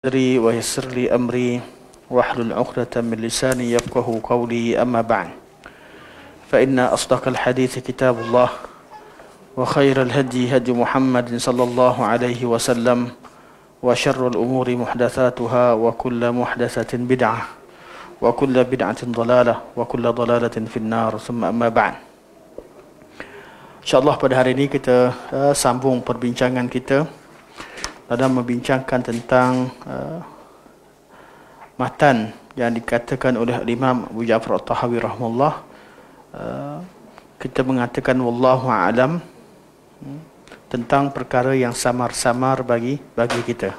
صدري ويسر لي أمري واحلل عقدة من لساني يفقه قولي أما بعد فإن أصدق الحديث كتاب الله وخير الهدي هدي محمد صلى الله عليه وسلم وشر الأمور محدثاتها وكل محدثة بدعة وكل بدعة ضلالة وكل ضلالة في النار ثم أما بعد. InsyaAllah pada hari ini kita sambung perbincangan kita dalam membincangkan tentang matan yang dikatakan oleh Imam Abu Ja'far At-Tahawi rahimahullah. Kita mengatakan wallahu a'lam tentang perkara yang samar-samar bagi kita.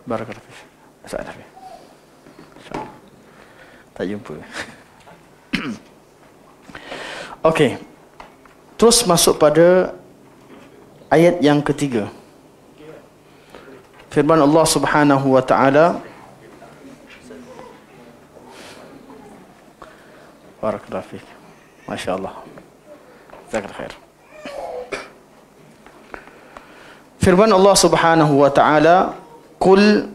Barakallahu fiik. Assalamualaikum. Tak jumpa. Okey. Terus masuk pada ayat yang ketiga. Firman Allah Subhanahu wa taala, barakallahu fiik. Masya-Allah. Jazakallahu khair. Firman Allah Subhanahu wa taala, qul,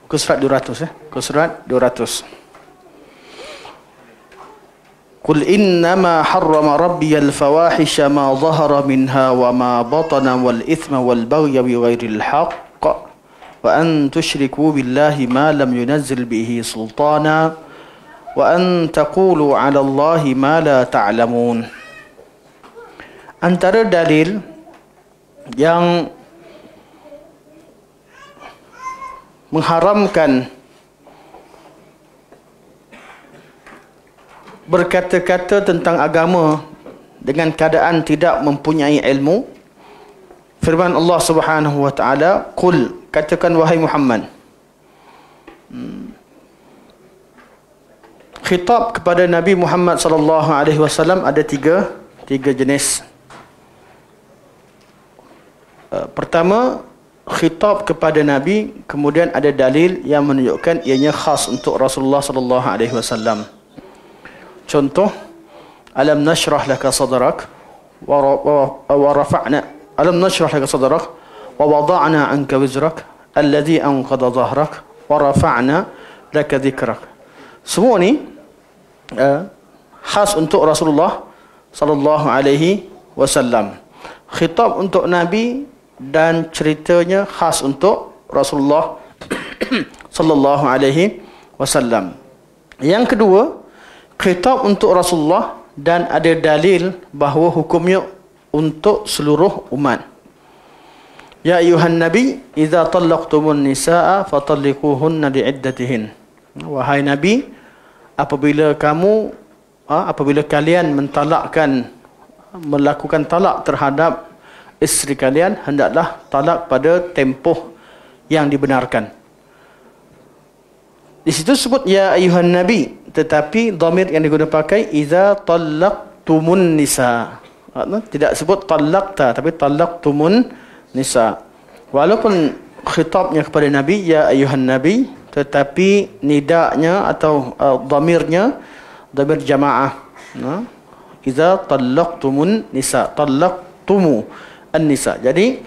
ke surat 200 ke surat 200. Qul innama harrama rabbiyal fawahisha ma dhahara minha wa ma batana wal ithma wal baghya bighairil haqq wa an tusyriku billahi ma lam yunazzil bihi sultana wa an taqulu 'ala Allahi ma la ta'lamun. Antara dalil yang mengharamkan berkata-kata tentang agama dengan keadaan tidak mempunyai ilmu, firman Allah Subhanahu wa taala, qul, katakan wahai Muhammad. Khitab kepada Nabi Muhammad sallallahu alaihi wasallam ada tiga jenis. Pertama, khitab kepada Nabi, kemudian ada dalil yang menunjukkan ianya khas untuk Rasulullah sallallahu alaihi wasallam. Contoh, alam nashrah laka sadrak wa rafa'na, alam nashrah laka sadrak wa wada'na anka wizrak alladhi anqadha dhahrak wa rafa'na laka dhikrak. Semua ni khas untuk Rasulullah sallallahu alaihi wasallam. Khitab untuk Nabi dan ceritanya khas untuk Rasulullah sallallahu alaihi wasallam. Yang kedua, khitab untuk Rasulullah dan ada dalil bahawa hukumnya untuk seluruh umat. Ya ayuhan nabi, idza talaqtumun nisaa fatalliquhunna li'iddatihin. Wahai nabi, apabila kalian melakukan talak terhadap isteri kalian, hendaklah talak pada tempoh yang dibenarkan. Di situ sebut ya ayuhan nabi, tetapi dhamir yang digunakan pakai idza talaqtumun nisa. Tidak sebut talaqta, tapi talaqtumun nisa. Walaupun khitabnya kepada nabi ya ayuhan nabi, tetapi nidaknya atau dhamirnya dhamir jamaah. Idza talaqtumun nisa, talaqtumu an-nisa. Jadi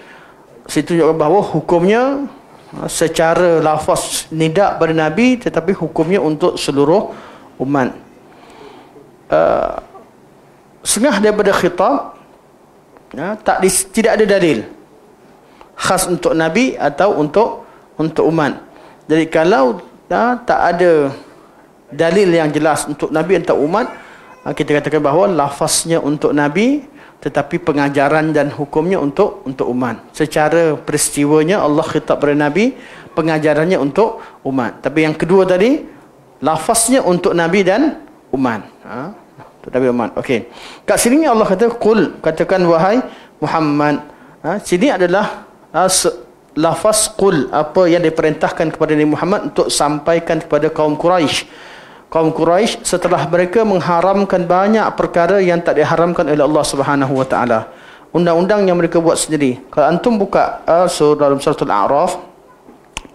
situ juga bahawa hukumnya secara lafaz nidak pada Nabi, tetapi hukumnya untuk seluruh umat. Setengah daripada khitab tidak ada dalil khas untuk Nabi atau untuk umat. Jadi kalau tak ada dalil yang jelas untuk Nabi atau umat, kita katakan bahawa lafaznya untuk Nabi, tetapi pengajaran dan hukumnya untuk umat. Secara peristiwanya Allah khitab kepada Nabi, pengajarannya untuk umat. Tapi yang kedua tadi, lafaznya untuk Nabi dan umat. Untuk Nabi umat. Okey. Kat sini Allah kata qul, katakan wahai Muhammad. Sini adalah lafaz qul, apa yang diperintahkan kepada Nabi Muhammad untuk sampaikan kepada kaum Quraisy. Kaum Quraisy setelah mereka mengharamkan banyak perkara yang tak diharamkan oleh Allah Subhanahu wa taala. Undang-undang yang mereka buat sendiri. Kalau antum buka dalam surah Al-A'raf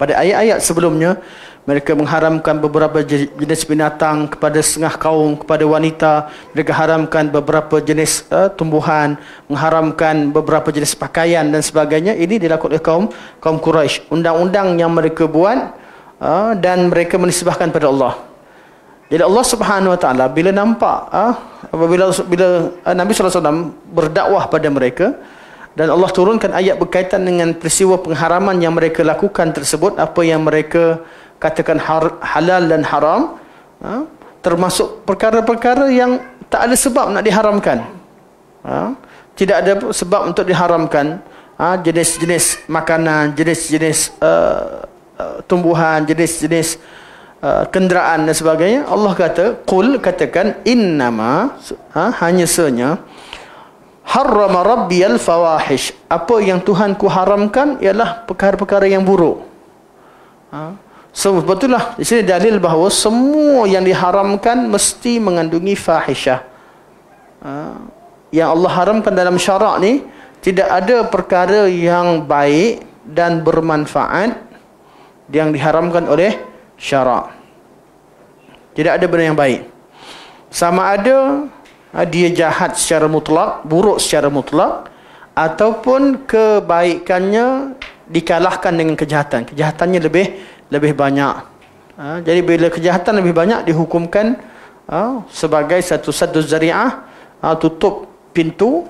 Pada ayat-ayat sebelumnya, mereka mengharamkan beberapa jenis binatang kepada setengah kaum, kepada wanita. Mereka haramkan beberapa jenis tumbuhan, mengharamkan beberapa jenis pakaian dan sebagainya. Ini dilakukan oleh kaum Quraisy. Undang-undang yang mereka buat dan mereka menisbahkan pada Allah. Jadi Allah Subhanahu Wa Taala bila nampak apabila Nabi sallallahu alaihi wasallam berdakwah pada mereka dan Allah turunkan ayat berkaitan dengan peristiwa pengharaman yang mereka lakukan tersebut, apa yang mereka katakan halal dan haram, termasuk perkara-perkara yang tak ada sebab nak diharamkan. Tidak ada sebab untuk diharamkan. Jenis-jenis makanan, jenis-jenis tumbuhan, jenis-jenis kenderaan dan sebagainya. Allah kata, qul, katakan, innama, hanya senya, harrama rabbiyal fawahish, apa yang Tuhanku haramkan ialah perkara-perkara yang buruk. So betullah di sini dalil bahawa semua yang diharamkan mesti mengandungi fahisyah. Yang Allah haramkan dalam syarak ni, tidak ada perkara yang baik dan bermanfaat yang diharamkan oleh syarak. Tidak ada benda yang baik. Sama ada dia jahat secara mutlak, buruk secara mutlak, ataupun kebaikannya dikalahkan dengan kejahatan. Kejahatannya lebih banyak. Jadi bila kejahatan lebih banyak dihukumkan sebagai satu zari'ah, tutup pintu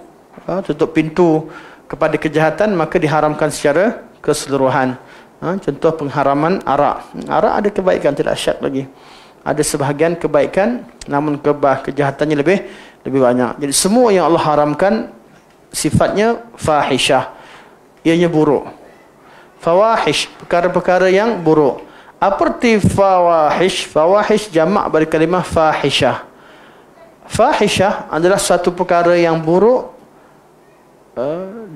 kepada kejahatan, maka diharamkan secara keseluruhan. Contoh pengharaman arak. Arak ada kebaikan, tidak syak lagi. Ada sebahagian kebaikan, namun kejahatannya lebih banyak. Jadi semua yang Allah haramkan sifatnya fahisyah, ianya buruk. Fawahish, perkara-perkara yang buruk. Apa arti fawahish? Fawahish jamak dari kalimah fahisyah. Fahisyah adalah satu perkara yang buruk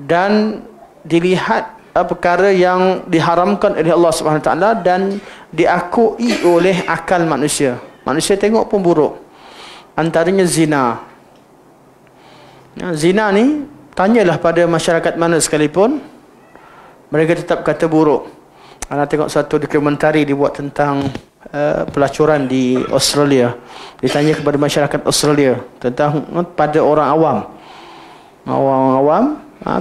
dan dilihat perkara yang diharamkan oleh Allah Subhanahu Wa Taala dan diakui oleh akal manusia. Manusia tengok pun buruk. Antaranya zina. Zina ni, tanyalah pada masyarakat mana sekalipun, mereka tetap kata buruk. Anda tengok satu dokumentari dibuat tentang pelacuran di Australia. Ditanya kepada masyarakat Australia tentang pada orang awam. Orang-awam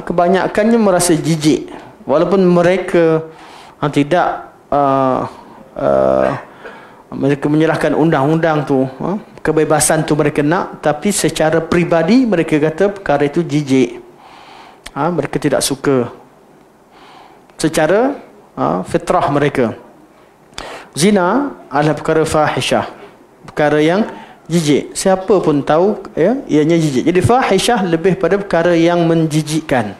kebanyakannya merasa jijik. Walaupun mereka tidak mereka menyerahkan undang-undang tu, kebebasan tu mereka nak, tapi secara peribadi mereka kata perkara itu jijik. Mereka tidak suka. Secara fitrah mereka. Zina adalah perkara fahisyah, perkara yang jijik. Siapa pun tahu ianya jijik. Jadi fahisyah lebih pada perkara yang menjijikkan.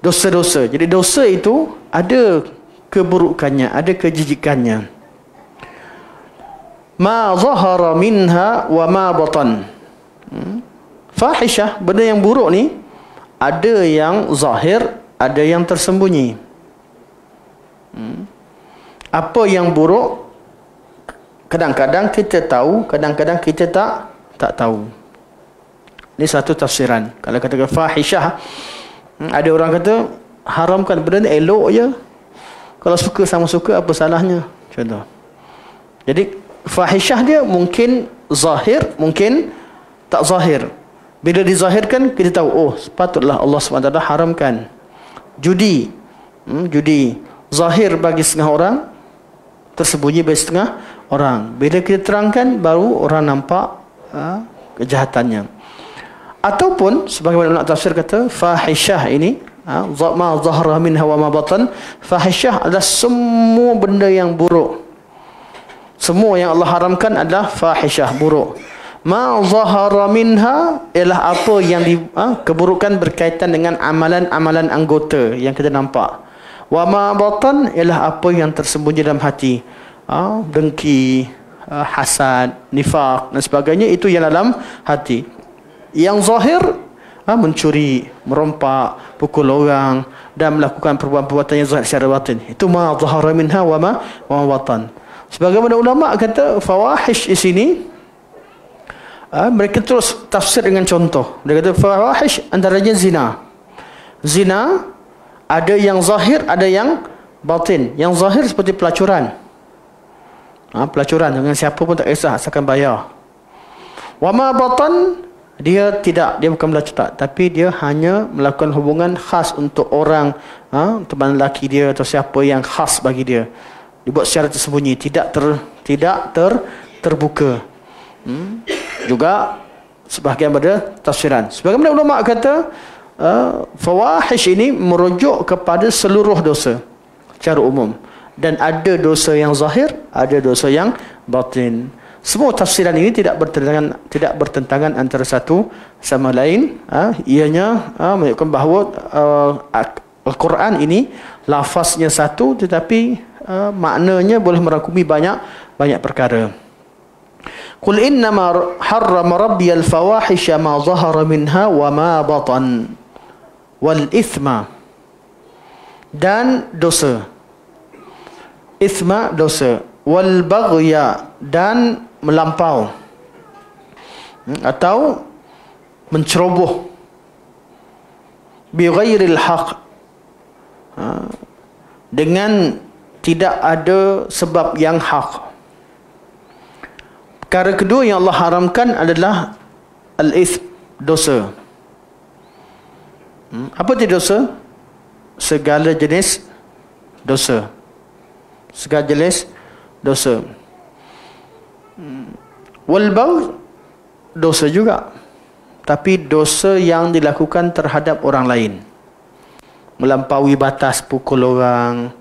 Dosa-dosa. Jadi dosa itu ada keburukannya, ada kejijikannya. Ma zahara minha wa ma batan. Fahisyah, benda yang buruk ni, ada yang zahir, ada yang tersembunyi. Apa yang buruk, kadang-kadang kita tahu, kadang-kadang kita tak tahu. Ini satu tafsiran. Kalau katakan fahisyah, ada orang kata haramkan benda ni, elok je. Kalau suka sama suka, apa salahnya? Contoh. Jadi fahisyah dia mungkin zahir, mungkin tak zahir. Bila dizahirkan, kita tahu, oh sepatutlah Allah SWT haramkan judi. Judi zahir bagi setengah orang, tersembunyi bagi setengah orang. Bila kita terangkan, baru orang nampak kejahatannya. Ataupun sebagaimana ulama tafsir kata, fahisyah ini ma zahara minha wa ma batan, fahisyah adalah semua benda yang buruk. Semua yang Allah haramkan adalah fahisyah, buruk. Ma zahara minha ialah apa yang keburukan berkaitan dengan amalan-amalan anggota yang kita nampak. Wa ma batan ialah apa yang tersembunyi dalam hati. Dengki, hasad, nifaq dan sebagainya, itu yang dalam hati. Yang zahir, mencuri, merompak, pukul orang dan melakukan perbuatan yang zahir secara batin. Itu ma zahara minha wa ma batan. Sebagaimana ulama kata, fawahish di sini, mereka terus tafsir dengan contoh. Mereka kata fawahish antaranya zina. Zina ada yang zahir, ada yang batin. Yang zahir seperti pelacuran. Pelacuran dengan siapa pun tak kisah, asalkan bayar. Wa ma batan, dia bukan melacur, tapi dia hanya melakukan hubungan khas untuk orang, teman lelaki dia atau siapa yang khas bagi dia. Dibuat secara tersembunyi, tidak terbuka. Juga sebahagian pada tafsiran. Sebagaimana ulama kata, fawahish ini merujuk kepada seluruh dosa secara umum, dan ada dosa yang zahir, ada dosa yang batin. Semua tafsiran ini tidak bertentangan antara satu sama lain. Ianya menunjukkan bahawa Al-Quran ini lafaznya satu, tetapi maknanya boleh merangkumi banyak perkara. Qul innama harrama rabbiyal fawahisha ma zahara minha wa ma batan wal ithma, dan dosa, ithma dosa, wal baghya dan melampau atau menceroboh, bi ghairil haq, dengan tidak ada sebab yang hak. Perkara kedua yang Allah haramkan adalah al-ithm, dosa. Apa itu dosa? Segala jenis dosa. Segala jenis dosa. Wal bagh, dosa juga, tapi dosa yang dilakukan terhadap orang lain. Melampaui batas, pukul orang,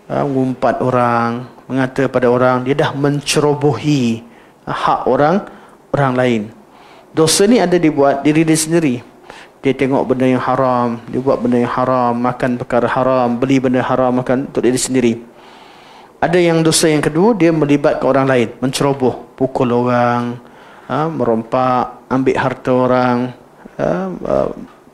mengumpat orang, mengata pada orang, dia dah mencerobohi hak orang lain. Dosa ni ada dibuat diri dia sendiri. Dia tengok benda yang haram, dia buat benda yang haram, makan perkara haram, beli benda haram, makan untuk diri sendiri. Ada yang dosa yang kedua, dia melibatkan orang lain, menceroboh, pukul orang, merompak, ambil harta orang,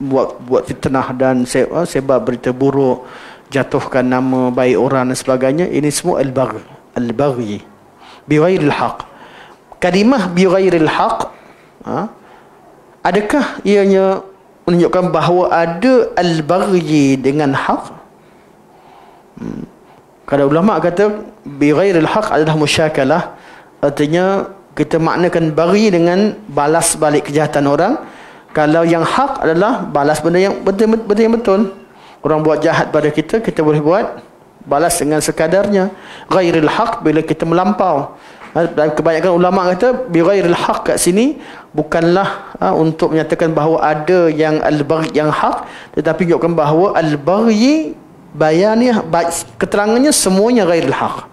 buat fitnah dan sebar berita buruk, jatuhkan nama baik orang dan sebagainya. Ini semua al-baghi bi ghairil haq. Kalimah bi ghairil haq, adakah ianya menunjukkan bahawa ada al-baghi dengan haq? Kalau ulama kata bi ghairil haq adalah musyakalah, artinya kita maknakan baghi dengan balas balik kejahatan orang. Kalau yang hak adalah balas benda yang betul. Orang buat jahat pada kita, kita boleh buat balas dengan sekadarnya. Ghairil haq bila kita melampau. Dan kebanyakan ulama kata bi ghairil haq kat sini bukanlah untuk menyatakan bahawa ada yang al-baghi yang hak, tetapi menunjukkan bahawa al-baghi bayaniyah, keterangannya semuanya ghairil haq.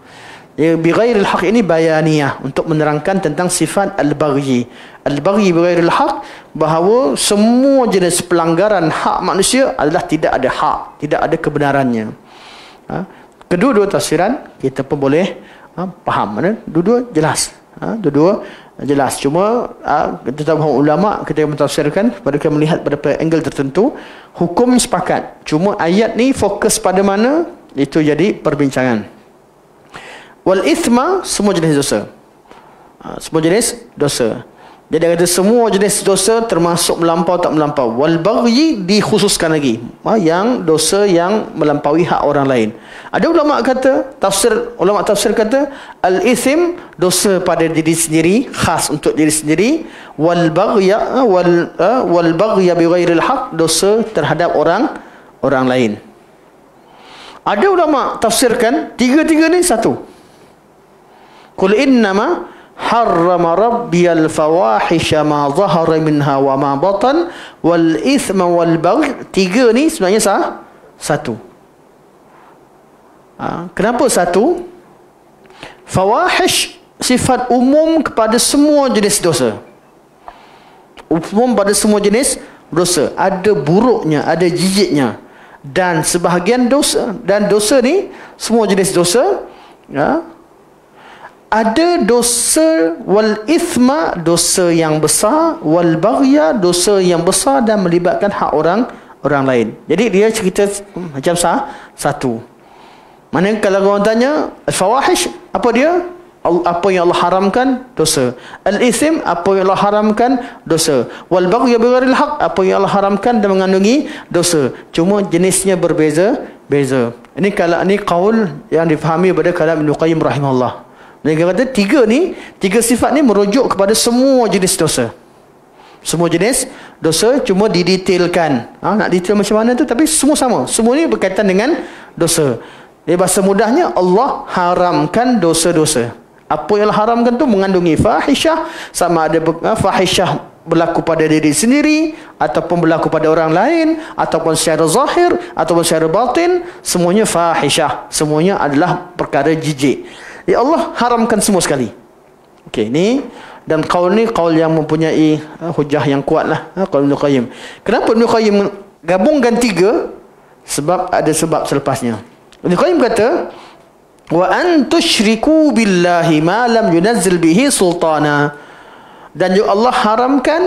Bi ghairil haq ini bayaniyah, untuk menerangkan tentang sifat al-baghi. Al-baghi bi ghairil haq, bahawa semua jenis pelanggaran hak manusia adalah tidak ada hak, tidak ada kebenarannya. Kedua-dua tafsiran kita pun boleh faham. Dua-dua jelas. Dua-dua jelas. Cuma kita tahu ulama ketika mentafsirkan, mereka melihat pada angle tertentu, hukum sepakat. Cuma ayat ni fokus pada mana, itu jadi perbincangan. Wal ithma, semua jenis dosa. Semua jenis dosa. Jadi dia kata semua jenis dosa termasuk melampau tak melampau. Wal baghi dikhususkan lagi, yang dosa yang melampaui hak orang lain. Ada ulama kata, ulama tafsir kata al-ithm, dosa pada diri sendiri, khas untuk diri sendiri. Wal baghya wal baghya bi ghairil haq, dosa terhadap orang lain. Ada ulama tafsirkan tiga-tiga ni satu. Qul innama harrama rabbiyal fawahisha ma zahara minha wa ma batan wal ithma wal baghy. Tiga ni sebenarnya satu. Kenapa satu? Fawahish sifat umum kepada semua jenis dosa. Umum pada semua jenis dosa. Ada buruknya, ada jijiknya. Dan sebahagian dosa, dan dosa ni semua jenis dosa, ada dosa wal ithma, dosa yang besar, wal baghya, dosa yang besar dan melibatkan hak orang lain. Jadi dia cerita macam satu. Mana kalau orang tanya al-fawahish, apa dia? apa yang Allah haramkan, dosa. Al-ithm, apa yang Allah haramkan, dosa. Wal baghyu bighairil haq, apa yang Allah haramkan dan mengandungi dosa. Cuma jenisnya berbeza-beza. Ini qaul yang difahami pada kalam Ibnu Qayyim rahimahullah. Dia kata tiga sifat ni merujuk kepada semua jenis dosa. Semua jenis dosa, cuma didetailkan. Nak detail macam mana tu, tapi semua sama. Semua ni berkaitan dengan dosa. Dia bahasa mudahnya, Allah haramkan dosa-dosa. Apa yang Allah haramkan tu mengandungi fahisyah, sama ada fahisyah berlaku pada diri sendiri, ataupun berlaku pada orang lain, ataupun secara zahir, ataupun secara batin. Semuanya fahisyah. Semuanya adalah perkara jijik. Ya Allah haramkan semua sekali. Okey, ni dan qaul ni qaul yang mempunyai hujah yang kuat lah, qaul Ibnu Qayyim. Kenapa Ibnu Qayyim gabungkan tiga? Sebab ada sebab selepasnya. Ibnu Qayyim kata, wa an tusyriku billahi ma lam yunazzil bihi sultana. Dan juga Allah haramkan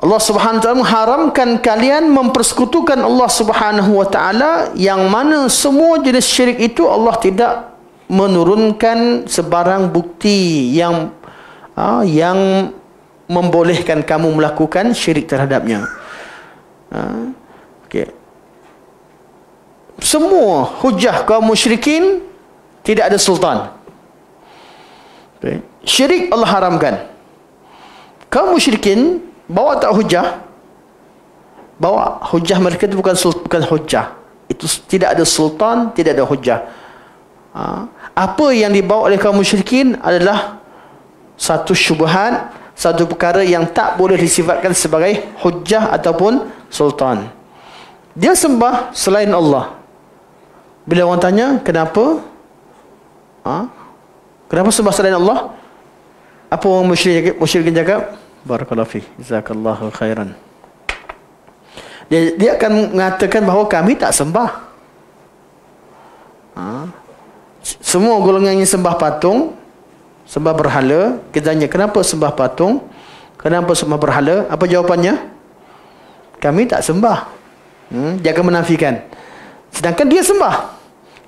Allah Subhanahu wa taala mengharamkan kalian mempersekutukan Allah Subhanahu wa taala, yang mana semua jenis syirik itu Allah tidak menurunkan sebarang bukti yang membolehkan kamu melakukan syirik terhadapnya. Okey. Semua hujah kaum musyrikin tidak ada sultan. Okay. Syirik Allah haramkan. Kaum musyrikin bawa tak hujah? Bawa hujah mereka itu bukan hujah. Itu tidak ada sultan, tidak ada hujah. Apa yang dibawa oleh kaum musyrikin adalah satu syubhat, satu perkara yang tak boleh disifatkan sebagai hujah ataupun sultan. Dia sembah selain Allah. Bila orang tanya, kenapa? Kenapa sembah selain Allah? Apa orang musyrikin cakap? Barakallahu fi, jazakallahu khairan. Dia akan mengatakan bahawa kami tak sembah. Semua golongan yang sembah patung, sembah berhala, kita tanya kenapa sembah patung, kenapa sembah berhala? Apa jawapannya? Kami tak sembah. Dia akan menafikan. Sedangkan dia sembah,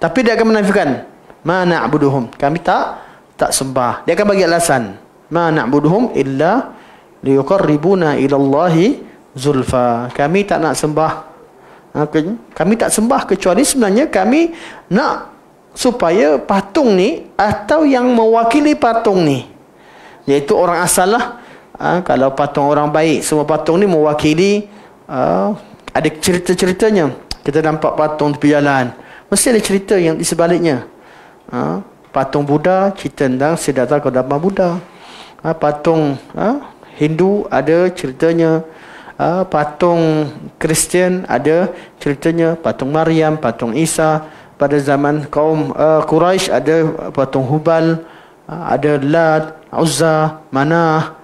tapi dia akan menafikan. Ma na'buduhum, kami tak sembah. Dia akan bagi alasan. Ma na'buduhum illa liyuqarribuna ila Allahi zulfa. Kami tak nak sembah. Kami tak sembah kecuali sebenarnya kami nak supaya patung ni atau yang mewakili patung ni, iaitu orang asal lah. Kalau patung orang baik, semua patung ni mewakili, ada cerita-ceritanya. Kita nampak patung tepi jalan, mesti ada cerita yang di sebaliknya. Patung Buddha, cerita tentang Siddhartha Gautama Buddha. Patung Hindu ada ceritanya. Patung Kristian ada ceritanya. Patung Maryam, patung Isa. Pada zaman kaum Quraisy ada patung Hubal, ada Lat, Uzza, Manah,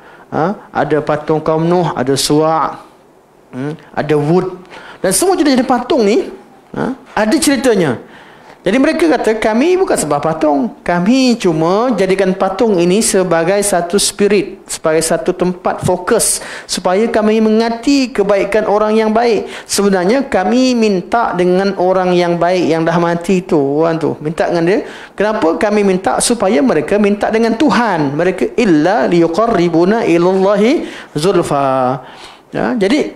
ada patung kaum Nuh, ada Suwa', ada Wud. Dan semua jenis patung ni ada ceritanya. Jadi mereka kata, kami bukan sembah patung. Kami cuma jadikan patung ini sebagai satu spirit, sebagai satu tempat fokus, supaya kami mengingati kebaikan orang yang baik. Sebenarnya kami minta dengan orang yang baik yang dah mati tu, orang tu. Minta dengan dia. Kenapa kami minta? Supaya mereka minta dengan Tuhan. Mereka illa liyuqarribuna ilallahi zulfa. Jadi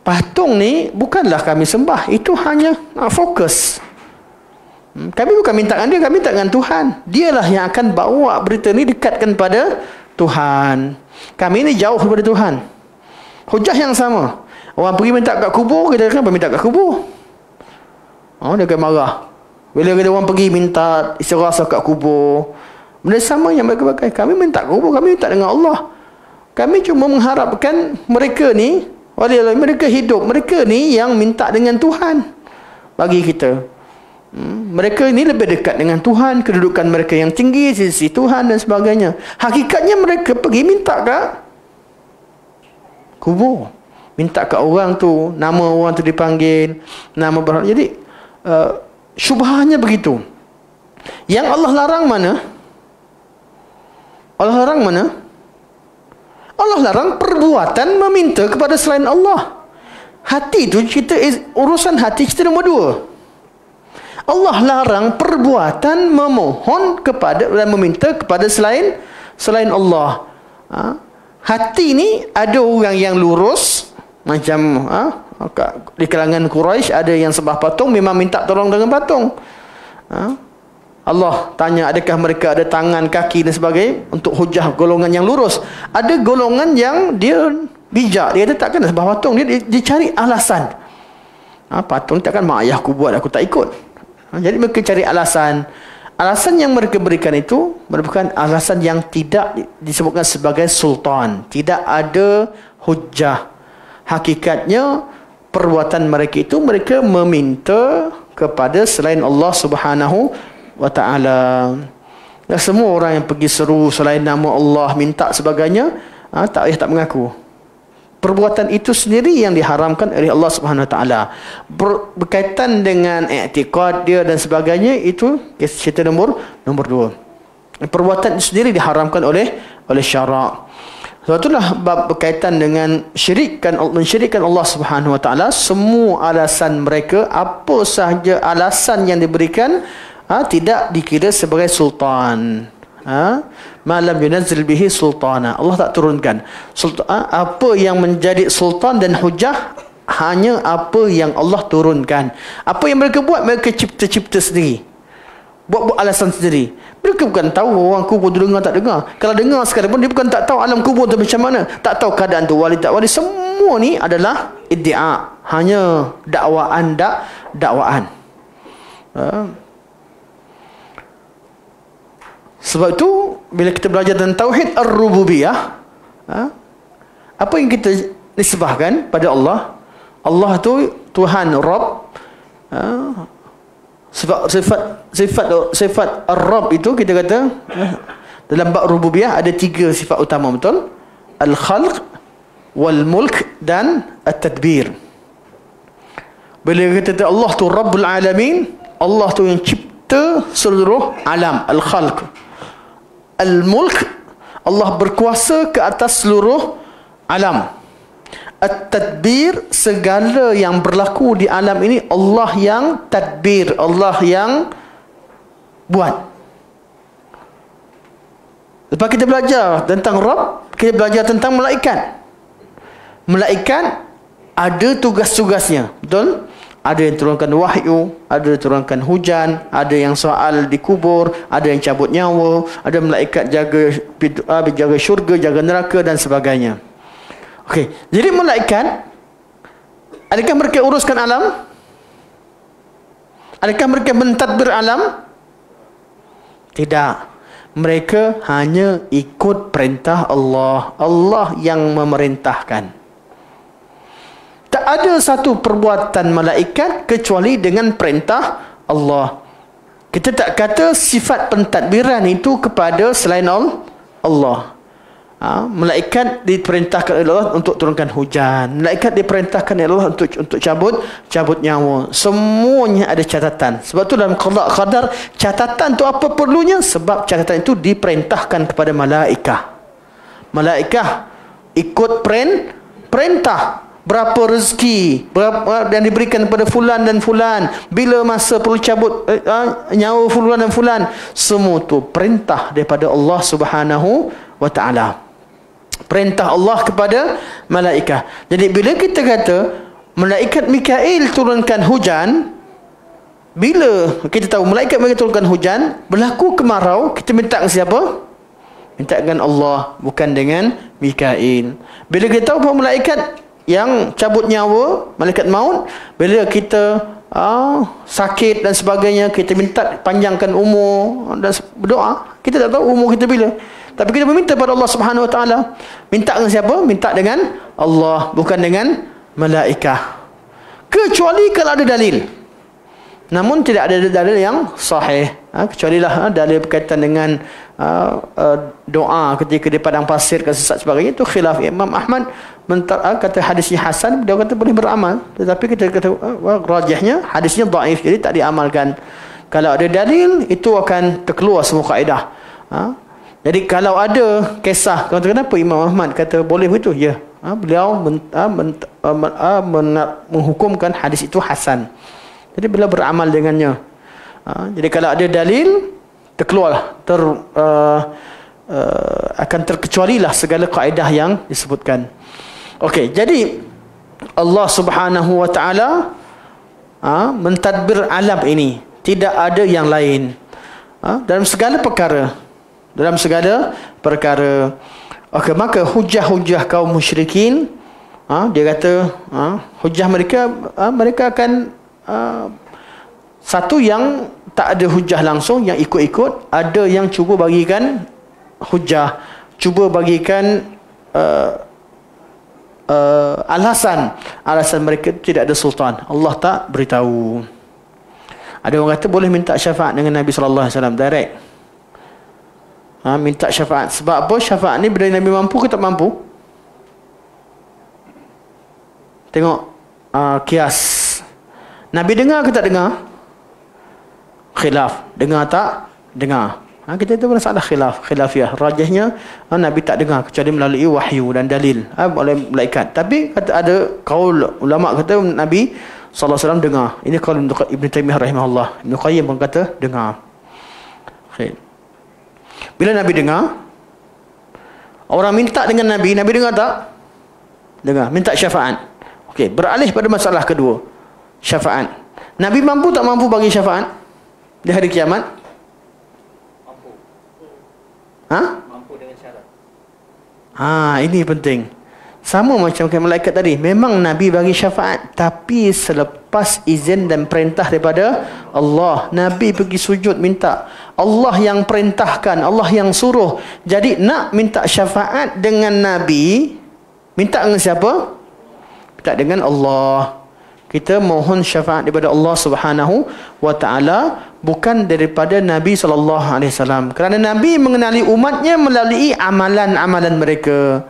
patung ni bukanlah kami sembah. Itu hanya fokus. Kami bukan minta dengan dia, kami minta dengan Tuhan. Dialah yang akan bawa berita ni dekatkan pada Tuhan. Kami ni jauh daripada Tuhan. Hujah yang sama. Orang pergi minta kat kubur, kita kenapa minta kat kubur? Dia akan marah. Bila orang pergi minta istighatsah kat kubur, benda sama yang mereka pakai. Kami minta kat kubur, kami minta dengan Allah. Kami cuma mengharapkan mereka ni, mereka hidup, mereka ni yang minta dengan Tuhan bagi kita. Mereka ini lebih dekat dengan Tuhan, kedudukan mereka yang tinggi di sisi Tuhan dan sebagainya. Hakikatnya mereka pergi minta kat kubur, minta kat orang tu, nama orang tu dipanggil, nama berhala. Jadi syubhahnya begitu. Yang Allah larang mana? Allah larang mana? Allah larang perbuatan meminta kepada selain Allah. Hati tu, urusan hati kita nombor 2. Allah larang perbuatan memohon kepada dan meminta kepada selain Allah. Hati ni ada orang yang lurus macam di kalangan Quraisy ada yang sembah patung memang minta tolong dengan patung. Allah tanya adakah mereka ada tangan, kaki dan sebagainya untuk hujah golongan yang lurus. Ada golongan yang dia bijak, dia kata takkan sembah patung, dia cari alasan. Patung takkan mak ayah aku buat, aku tak ikut. Jadi mereka cari alasan. Alasan yang mereka berikan itu merupakan alasan yang tidak disebutkan sebagai sultan. Tidak ada hujah. Hakikatnya perbuatan mereka itu mereka meminta kepada selain Allah Subhanahu wa taala. Dan semua orang yang pergi seru selain nama Allah, minta sebagainya, tak mengaku. Perbuatan itu sendiri yang diharamkan oleh Allah Subhanahu wa taala. Berkaitan dengan i'tiqad dia dan sebagainya, itu cerita nombor 2. Perbuatan itu sendiri diharamkan oleh syarak. Sebab itulah bab berkaitan dengan mensyirikkan Allah Subhanahu wa taala, semua alasan mereka, apa sahaja alasan yang diberikan, tidak dikira sebagai sultan. Malam yunazil bihi sultana, Allah tak turunkan apa yang menjadi sultan dan hujah, hanya apa yang Allah turunkan. Apa yang mereka buat, mereka cipta sendiri, buat alasan sendiri. Mereka bukan tahu orang kubur tu dengar tak dengar. Kalau dengar sekalipun, dia bukan tak tahu alam kubur tu macam mana, tak tahu keadaan tu wali tak wali. Semua ni adalah iddia', hanya dakwaan. Sebab itu bila kita belajar tentang tauhid ar-rububiyah, apa yang kita nisbahkan pada Allah, Allah tu Tuhan Rabb. Sifat ar-Rabb itu kita kata dalam bab rububiyah ada 3 sifat utama, betul? Al-khalq, wal-mulk dan at-tadbir. Bila kita kata Allah tu Rabbul Alamin, Allah tu yang cipta seluruh alam. Al-khalq, al-mulk, Allah berkuasa ke atas seluruh alam. At-tadbir, segala yang berlaku di alam ini Allah yang tadbir, Allah yang buat. Lepas kita belajar tentang Rabb, kita belajar tentang malaikat. Malaikat ada tugas-tugasnya, betul? Ada yang turunkan wahyu, ada yang turunkan hujan, ada yang soal di kubur, ada yang cabut nyawa, ada malaikat jaga syurga, jaga neraka dan sebagainya. Okey, jadi malaikat, adakah mereka uruskan alam? Adakah mereka mentadbir alam? Tidak. Mereka hanya ikut perintah Allah. Allah yang memerintahkan. Tak ada satu perbuatan malaikat kecuali dengan perintah Allah. Kita tak kata sifat pentadbiran itu kepada selain Allah. Malaikat diperintahkan oleh Allah untuk turunkan hujan. Malaikat diperintahkan oleh Allah untuk cabut nyawa. Semuanya ada catatan. Sebab tu dalam qada qadar, catatan tu apa perlunya? Sebab catatan itu diperintahkan kepada malaikat. Malaikat ikut perintah. Berapa rezeki, berapa yang diberikan kepada fulan dan fulan, bila masa perlu cabut nyawa fulan dan fulan, semua tu perintah daripada Allah Subhanahu wa taala. Perintah Allah kepada malaikat. Jadi bila kita kata malaikat Mikail turunkan hujan, bila kita tahu malaikat mereka turunkan hujan, berlaku kemarau, kita minta dengan siapa? Minta dengan Allah, bukan dengan Mikail. Bila kita tahu bahawa malaikat yang cabut nyawa, malaikat maut, bila kita sakit dan sebagainya, kita minta panjangkan umur dan berdoa. Kita tak tahu umur kita bila, tapi kita meminta pada Allah Subhanahu wa taala. Minta dengan siapa? Minta dengan Allah, bukan dengan malaikat. Kecuali kalau ada dalil. Namun tidak ada dalil yang sahih. Kecuali lah dalil berkaitan dengan doa ketika di padang pasir dan sesat sebagainya, itu khilaf. Imam Ahmad kata hadisnya hasan, dia kata boleh beramal, tetapi kita kata rajihnya hadisnya dhaif, jadi tak diamalkan. Kalau ada dalil, itu akan terkeluar semua kaedah. Jadi kalau ada kisah, kenapa Imam Ahmad kata boleh begitu? Ya, beliau menghukumkan hadis itu hasan. Jadi beliau beramal dengannya. Jadi kalau ada dalil, terkeluarlah, akan terkecualilah segala kaedah yang disebutkan. Okey, jadi Allah Subhanahu wa taala mentadbir alam ini, tidak ada yang lain dalam segala perkara. Okey, maka hujah-hujah kaum musyrikin, dia kata hujah mereka, mereka akan satu yang tak ada hujah langsung, yang ikut-ikut. Ada yang cuba bagikan hujah, cuba bagikan alasan mereka tidak ada sultan. Allah tak beritahu. Ada orang kata boleh minta syafaat dengan Nabi sallallahu alaihi wasallam direct. Minta syafaat. Sebab apa? Syafaat ni bila Nabi mampu ke tak mampu? Tengok kias. Nabi dengar ke tak dengar? Khilaf. Dengar tak? Dengar. Kita itu masalah khilafiyah. Rajahnya Nabi tak dengar kecuali melalui wahyu dan dalil oleh malaikat. Tapi kata ada kaul ulama kata Nabi sallallahu alaihi wasallam dengar. Ini kaul Ibn Taimiyah rahimahullah. Ibn Qayyim pun kata dengar. Okay. Bila Nabi dengar, orang minta dengan Nabi dengar tak? Dengar. Minta syafaat. Okey, beralih pada masalah kedua. Syafaat. Nabi mampu tak mampu bagi syafaat di hari kiamat? Mampu. Mampu dengan syarat. Ini penting. Sama macam malaikat tadi. Memang Nabi bagi syafaat, tapi selepas izin dan perintah daripada Allah. Nabi pergi sujud minta. Allah yang perintahkan, Allah yang suruh. Jadi nak minta syafaat dengan Nabi, minta dengan siapa? Minta dengan Allah. Kita mohon syafaat daripada Allah Subhanahu wa taala, bukan daripada Nabi sallallahu alaihi wasallam. Kerana Nabi mengenali umatnya melalui amalan-amalan mereka.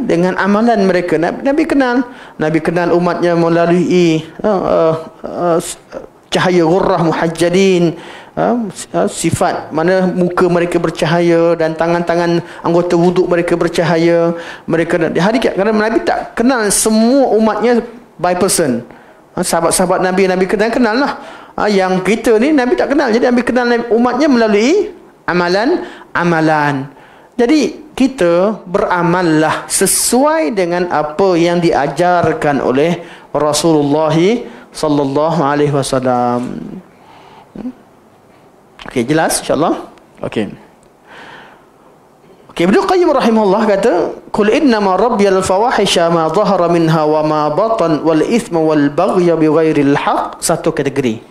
Dengan amalan mereka Nabi kenal umatnya melalui cahaya ghurrah muhajjalin, sifat mana muka mereka bercahaya dan tangan-tangan anggota wuduk mereka bercahaya. Mereka di hari kiamat, kerana Nabi tak kenal semua umatnya by person. Sahabat-sahabat Nabi kenal lah. Yang kita ni Nabi tak kenal. Jadi Nabi kenal umatnya melalui amalan. Jadi kita beramallah sesuai dengan apa yang diajarkan oleh Rasulullah sallallahu alaihi wasallam. Okey, jelas insya-Allah. Okey. Ibn Qayyim rahimahullah kata, "Qul innama rabbiyal fawahisha ma dhahara minha wa ma batan wal ithma wal baghya bighairil haqq." Satu kategori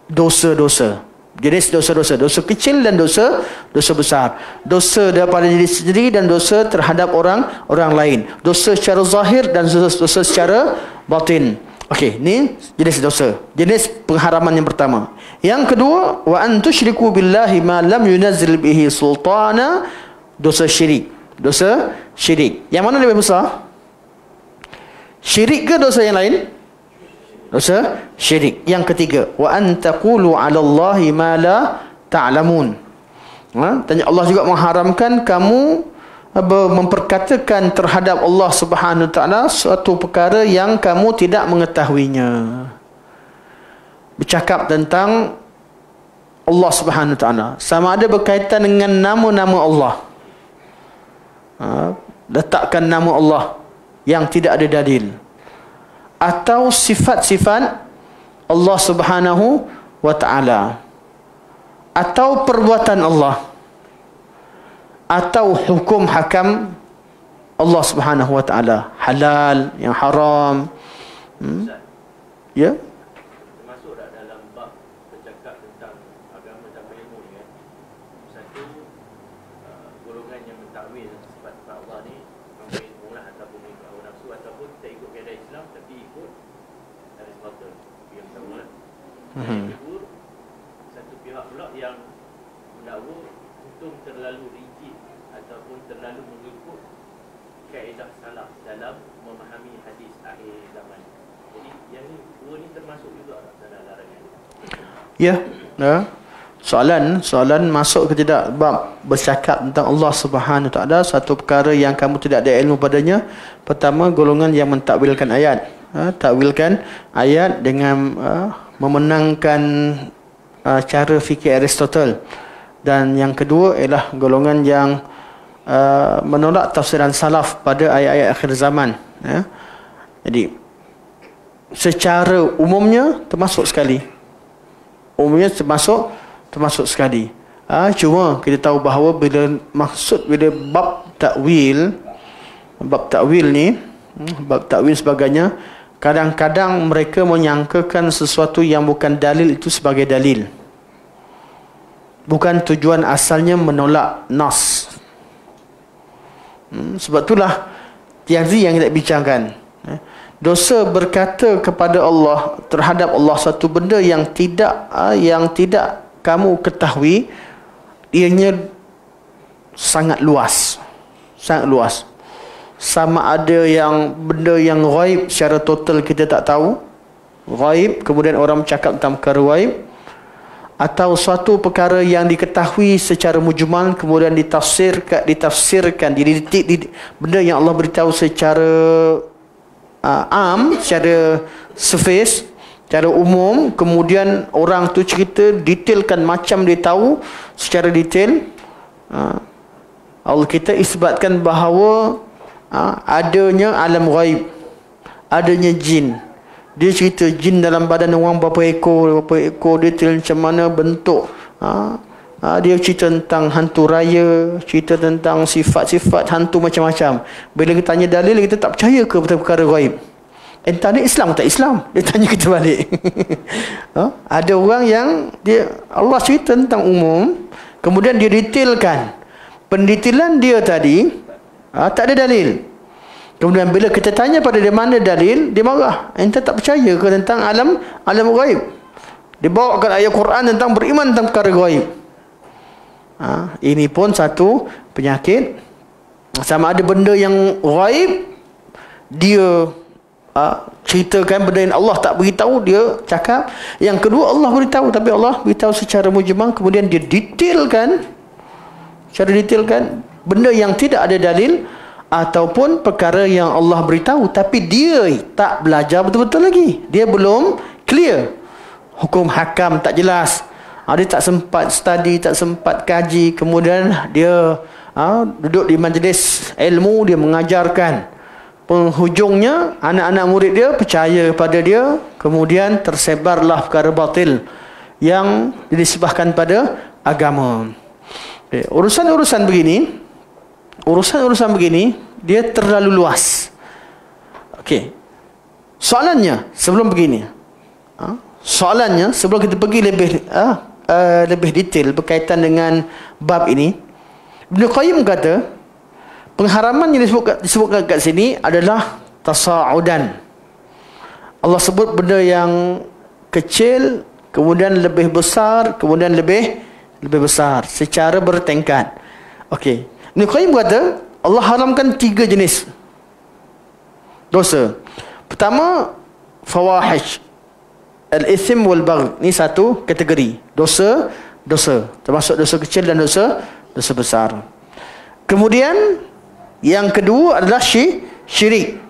dosa-dosa. Jenis dosa-dosa, dosa kecil dan dosa besar. Dosa daripada diri sendiri dan dosa terhadap orang lain. Dosa secara zahir dan dosa secara batin. Okey, ni jenis dosa. Jenis pengharaman yang pertama. Yang kedua, wa an tusyriku billahi ma lam yunazzil bihi sultana. Dosa syirik. Yang mana lebih besar? Syirik ke dosa yang lain? Dosa syirik. Yang ketiga, wa an taqulu 'ala Allahi ma la ta'lamun. Tanya Allah juga mengharamkan kamu memperkatakan terhadap Allah Subhanahu wa taala suatu perkara yang kamu tidak mengetahuinya. Bercakap tentang Allah Subhanahu wa taala sama ada berkaitan dengan nama-nama Allah. Letakkan nama Allah yang tidak ada dalil, atau sifat-sifat Allah Subhanahu wa taala, atau perbuatan Allah, atau hukum hakam Allah Subhanahu wa taala, halal yang haram. Ya, termasuk dalam bab bercakap tentang agama dan ilmu ni kan. Satu, golongan yang mentakwil sifat-sifat Allah ni mengambil mula ataupun mengikut hawa nafsu, ataupun tak ikut kaedah Islam tapi ikut dari batil. Yang pertama. Yang kedua, satu pihak pula yang mendakwa hukum terlalu rigid ataupun terlalu mengikut kaedah salaf dalam memahami hadis akhir zaman. Jadi yang ni dua ni termasuk juga dalam larangan. Ya. Soalan masuk ke tidak bab bercakap tentang Allah Subhanahu wa taala satu perkara yang kamu tidak ada ilmu padanya. Pertama, golongan yang mentakwilkan ayat. Takwilkan ayat dengan memenangkan cara fikir Aristotle. Dan yang kedua ialah golongan yang menolak tafsiran salaf pada ayat-ayat akhir zaman. Ya. Jadi secara umumnya termasuk sekali. Umumnya termasuk sekali. Cuma kita tahu bahawa bila bab takwil ni, bab takwil sebagainya, kadang-kadang mereka menyangkakan sesuatu yang bukan dalil itu sebagai dalil. Bukan tujuan asalnya menolak nas. Sebab itulah yang kita bincangkan. Dosa berkata kepada Allah, terhadap Allah satu benda yang tidak kamu ketahui, ianya sangat luas. Sangat luas. Sama ada yang benda yang ghaib secara total kita tak tahu, ghaib, kemudian orang bercakap tentang perkara ghaib, atau suatu perkara yang diketahui secara mujmal kemudian ditafsirkan benda yang Allah beritahu secara secara surface, secara umum, kemudian orang tu cerita detailkan macam dia tahu secara detail. Allah kita isbatkan bahawa adanya alam ghaib, adanya jin. Dia cerita jin dalam badan orang berapa ekor, detail macam mana bentuk. Dia cerita tentang hantu raya, cerita tentang sifat-sifat hantu macam-macam. Bila kita tanya dalil, kita tak percaya ke perkara ghaib. Entah ni Islam tak Islam? Dia tanya kita balik. Ada orang yang Allah cerita tentang umum, kemudian dia detailkan. Pendetailan dia tadi tak ada dalil. Kemudian bila kita tanya pada dia mana dalil, dia marah. Ente tak percaya ke tentang alam ghaib? Dia bawakan ayat Quran tentang beriman tentang perkara ghaib. Ini pun satu penyakit. Sama ada benda yang ghaib, dia ceritakan benda yang Allah tak beritahu, dia cakap. Yang kedua, Allah beritahu, tapi Allah beritahu secara mujmal, kemudian dia detailkan, secara detailkan benda yang tidak ada dalil, ataupun perkara yang Allah beritahu tapi dia tak belajar betul-betul lagi. Dia belum clear. Hukum hakam tak jelas. Dia tak sempat study, tak sempat kaji. Kemudian dia duduk di majlis ilmu, dia mengajarkan. Penghujungnya anak-anak murid dia percaya pada dia, kemudian tersebarlah perkara batil yang dinisbahkan pada agama. Urusan-urusan begini dia terlalu luas. Okey. Soalannya sebelum kita pergi lebih detail berkaitan dengan bab ini, Ibnu Qayyim kata pengharaman yang disebutkan kat sini adalah tasa'udan. Allah sebut benda yang kecil, kemudian lebih besar, kemudian lebih besar secara bertingkat. Okey. Ibnu Qayyim kata Allah haramkan 3 jenis dosa. Pertama, fawahish, al-ithm wal bagh. Ni satu kategori dosa, termasuk dosa kecil dan dosa besar. Kemudian yang kedua adalah syirik.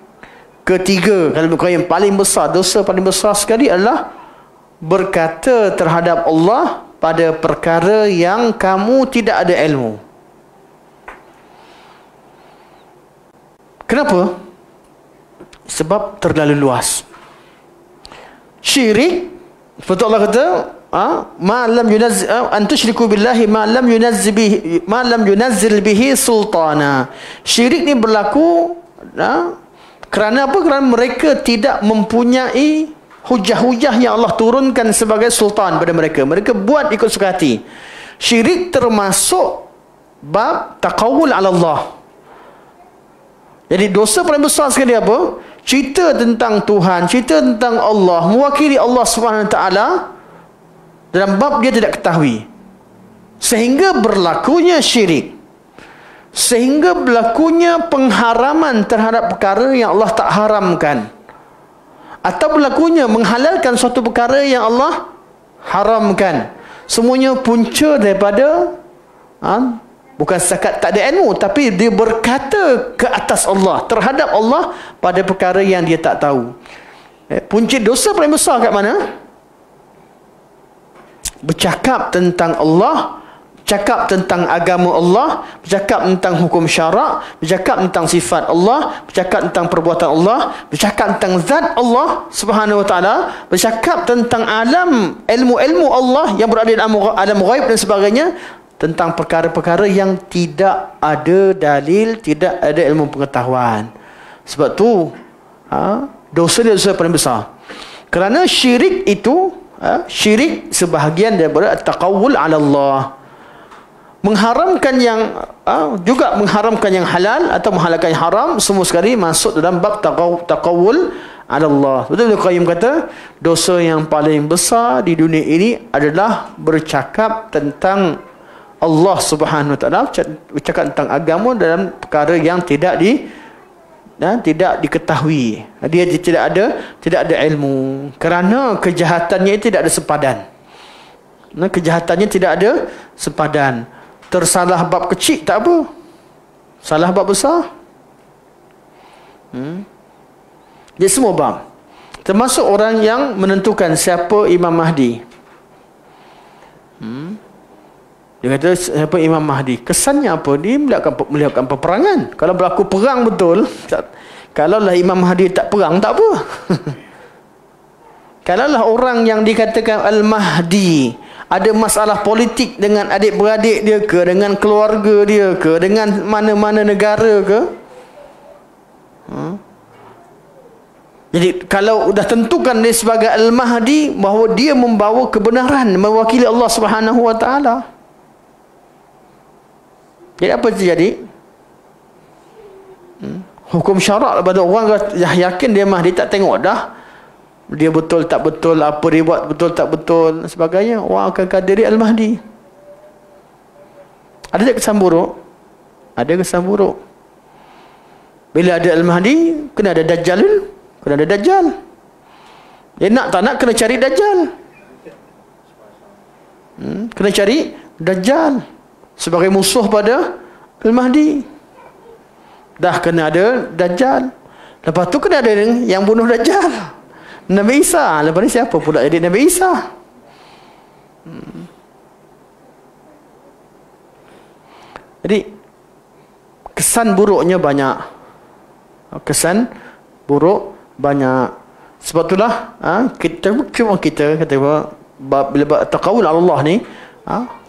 Ketiga, kalau Ibnu Qayyim, paling besar, dosa paling besar sekali adalah berkata terhadap Allah pada perkara yang kamu tidak ada ilmu. Kenapa? Sebab terlalu luas. Syirik, seperti Allah kata, ma lam yunazzil an tusyriku billahi ma lam yunazzil bihi sultana. Syirik ni berlaku kerana apa? Kerana mereka tidak mempunyai hujah-hujah yang Allah turunkan sebagai sultan pada mereka. Mereka buat ikut suka hati. Syirik termasuk bab taqawul ala Allah. Jadi dosa paling besar sekali apa? Cerita tentang Tuhan, cerita tentang Allah, mewakili Allah SWT dalam bab dia tidak ketahui. Sehingga berlakunya syirik. Sehingga berlakunya pengharaman terhadap perkara yang Allah tak haramkan. Atau berlakunya menghalalkan suatu perkara yang Allah haramkan. Semuanya punca daripada bukan setakat tak ada ilmu, tapi dia berkata ke atas Allah, terhadap Allah pada perkara yang dia tak tahu. Punca dosa paling besar kat mana? bercakap tentang Allah, bercakap tentang agama Allah, bercakap tentang hukum syarak, bercakap tentang sifat Allah, bercakap tentang perbuatan Allah, bercakap tentang zat Allah Subhanahu wa taala, bercakap tentang alam ilmu-ilmu Allah yang berada dalam alam ghaib dan sebagainya, tentang perkara-perkara yang tidak ada dalil, tidak ada ilmu pengetahuan. Sebab tu dosa dia dosa paling besar. Kerana syirik itu, syirik sebahagian daripada taqawul ala Allah. Mengharamkan yang juga mengharamkan yang halal atau menghalalkan yang haram, semua sekali masuk dalam bab taqawul ala Allah. Betul Ibnu Qayyim kata, dosa yang paling besar di dunia ini adalah bercakap tentang Allah Subhanahu wa taala, bercakap tentang agama dalam perkara yang tidak diketahui. Dia tidak ada ilmu. Kerana kejahatannya tidak ada sepadan. Kejahatannya tidak ada sepadan. Tersalah bab kecil tak apa, salah bab besar. Dia semua bab. Termasuk orang yang menentukan siapa Imam Mahdi. Dia kata siapa Imam Mahdi? Kesannya apa? Dia melihatkan peperangan. Kalau berlaku perang betul, kalaulah Imam Mahdi tak perang, tak apa. Kalaulah orang yang dikatakan Al-Mahdi ada masalah politik dengan adik-beradik dia ke, dengan keluarga dia ke, dengan mana-mana negara ke, jadi kalau dah tentukan dia sebagai Al-Mahdi, bahawa dia membawa kebenaran, mewakili Allah Subhanahu wa taala. Jadi apa terjadi? Hukum syarak pada orang yang yakin dia Mahdi, tak tengok dah dia betul tak betul, apa dia buat betul tak betul dan sebagainya, orang akan kata dia Al-Mahdi. Ada tak kesan buruk? Ada kesan buruk. Bila ada Al-Mahdi, kena ada Dajjal. Kena ada Dajjal. Dia nak tak nak kena cari Dajjal. Kena cari Dajjal sebagai musuh pada Al-Mahdi. Dah kena ada Dajjal. Lepas tu kena ada yang bunuh Dajjal, Nabi Isa. Lepas ni siapa pula jadi Nabi Isa? Jadi kesan buruknya banyak. Kesan buruk banyak. Sebab itulah kita kata bila taqawul Allah ni,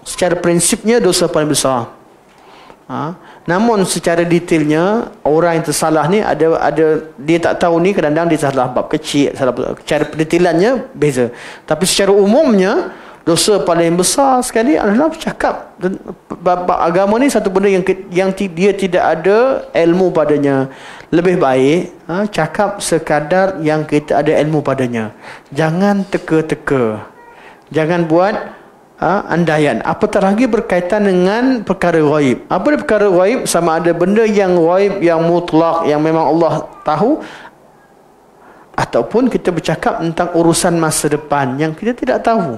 secara prinsipnya dosa paling besar. Namun secara detailnya orang yang tersalah ni ada dia tak tahu ni, kadang-kadang dia salah bab kecil, salah cara pendetailannya beza. Tapi secara umumnya dosa paling besar sekali adalah bercakap bab agama ni, satu benda yang dia tidak ada ilmu padanya. Lebih baik cakap sekadar yang kita ada ilmu padanya. Jangan teka-teka. Jangan buat andaian. Apatah lagi berkaitan dengan perkara ghaib. Apa dia perkara ghaib? Sama ada benda yang ghaib, yang mutlak, yang memang Allah tahu, ataupun kita bercakap tentang urusan masa depan yang kita tidak tahu.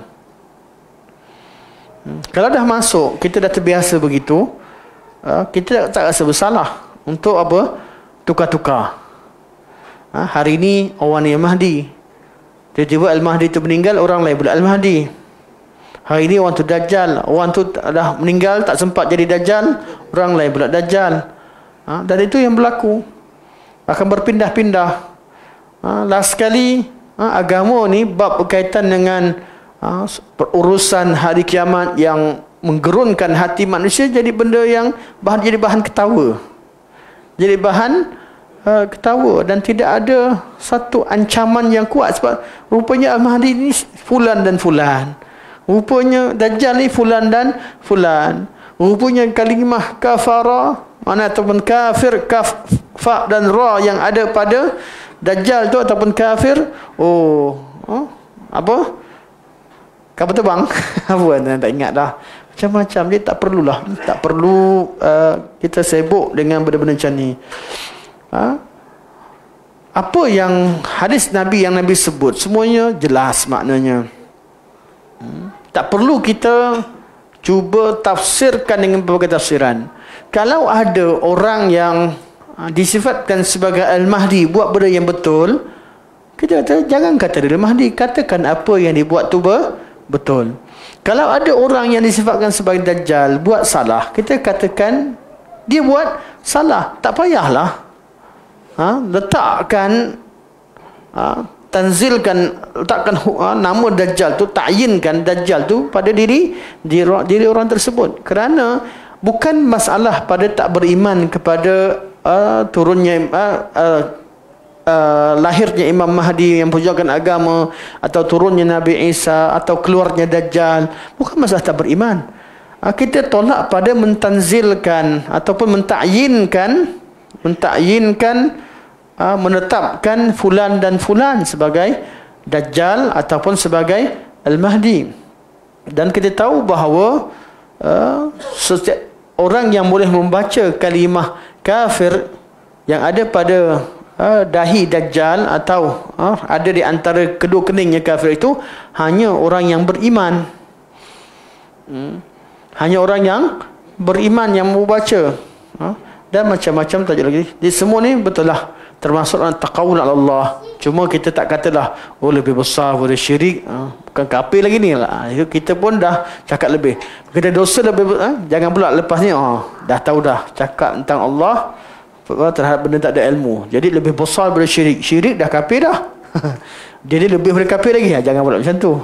Kalau dah masuk, kita dah terbiasa begitu, kita tak rasa bersalah untuk apa? Tukar-tukar. Hari ini orang ni Al-Mahdi, tiba-tiba Al-Mahdi tu meninggal, orang lain pula Al-Mahdi. Hari ini orang tu Dajjal, orang tu dah meninggal, tak sempat jadi Dajjal, orang lain pula Dajjal. Dan itu yang berlaku, akan berpindah-pindah. Last sekali agama ni bab berkaitan dengan urusan hari kiamat yang menggerunkan hati manusia, jadi benda yang jadi bahan ketawa. Jadi bahan ketawa, dan tidak ada satu ancaman yang kuat. Sebab rupanya Al-Mahdi ni fulan dan fulan, rupanya Dajjal ni fulan dan fulan, rupanya kalimah kafara, mana ataupun kafir, kaf, fa dan ra yang ada pada Dajjal tu ataupun kafir, apa? Kapal terbang. Apa tak ingat dah. Macam-macam. Dia tak perlulah. Tak perlu kita sibuk dengan benda-benda macam ni. Apa yang hadis Nabi yang Nabi sebut, semuanya jelas maknanya. Tak perlu kita cuba tafsirkan dengan berbagai tafsiran. Kalau ada orang yang disifatkan sebagai Al-Mahdi buat benda yang betul, kita kata jangan kata dia Al-Mahdi, katakan apa yang dibuat tu Betul. Kalau ada orang yang disifatkan sebagai Dajjal buat salah, kita katakan dia buat salah, tak payahlah letakkan tanzilkan, letakkan nama Dajjal tu, ta'yinkan Dajjal tu pada diri orang tersebut. Kerana bukan masalah pada tak beriman kepada turunnya lahirnya Imam Mahdi yang perjuangkan agama, atau turunnya Nabi Isa, atau keluarnya Dajjal. Bukan masalah tak beriman. Kita tolak pada mentanzilkan ataupun menta'yinkan, menetapkan fulan dan fulan sebagai Dajjal ataupun sebagai Al-Mahdi. Dan kita tahu bahawa setiap orang yang boleh membaca kalimah kafir yang ada pada dahi Dajjal atau ada di antara kedua keningnya kafir itu hanya orang yang beriman. Hanya orang yang beriman yang membaca. Dan macam-macam tajuk lagi. Jadi semua ni betul lah termasuk dalam taqawul ala Allah. Cuma kita tak katalah lebih besar daripada syirik, bukan kafir lagi ni lah. Itu kita pun dah cakap lebih. Kita dosa lebih jangan pula lepas ni dah tahu dah cakap tentang Allah terhadap benda tak ada ilmu. Jadi lebih besar daripada syirik. Syirik dah kafir dah. Jadi lebih daripada kafir lagi. Jangan pula macam tu.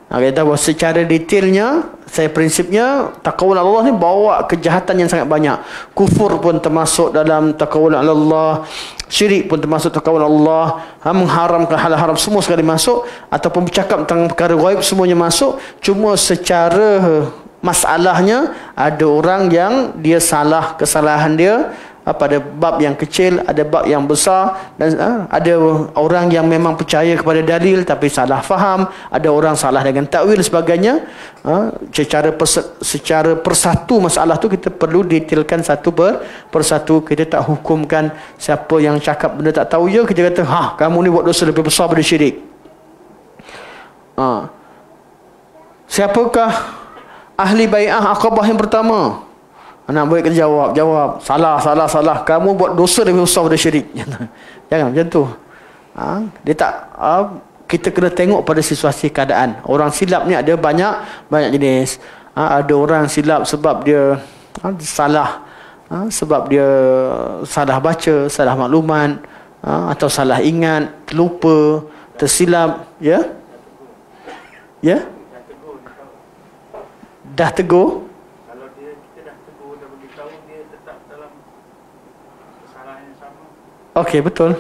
Kita tahu secara detailnya, saya prinsipnya taqawul Allah ni bawa kejahatan yang sangat banyak. Kufur pun termasuk dalam taqawul Allah, syirik pun termasuk taqawul Allah, mengharamkan hal haram semua sekali masuk, ataupun bercakap tentang perkara ghaib semuanya masuk. Cuma secara masalahnya ada orang yang dia salah, kesalahan dia pada bab yang kecil, ada bab yang besar, dan ada orang yang memang percaya kepada dalil tapi salah faham, ada orang salah dengan takwil sebagainya. Secara persatu masalah tu kita perlu detailkan satu persatu. Kita tak hukumkan siapa yang cakap benda tak tahu je kita kata kamu ni buat dosa lebih besar daripada syirik. Siapakah ahli bai'ah Aqabah yang pertama? Anak baik kena jawab. Salah. Kamu buat dosa lebih besar daripada syirik. Jangan macam tu. Dia tak kita kena tengok pada situasi keadaan. Orang silap ni ada banyak jenis. Ada orang silap sebab dia salah, sebab dia salah baca, salah makluman, atau salah ingat, terlupa, tersilap, ya. Dah tegur. Okey, betul.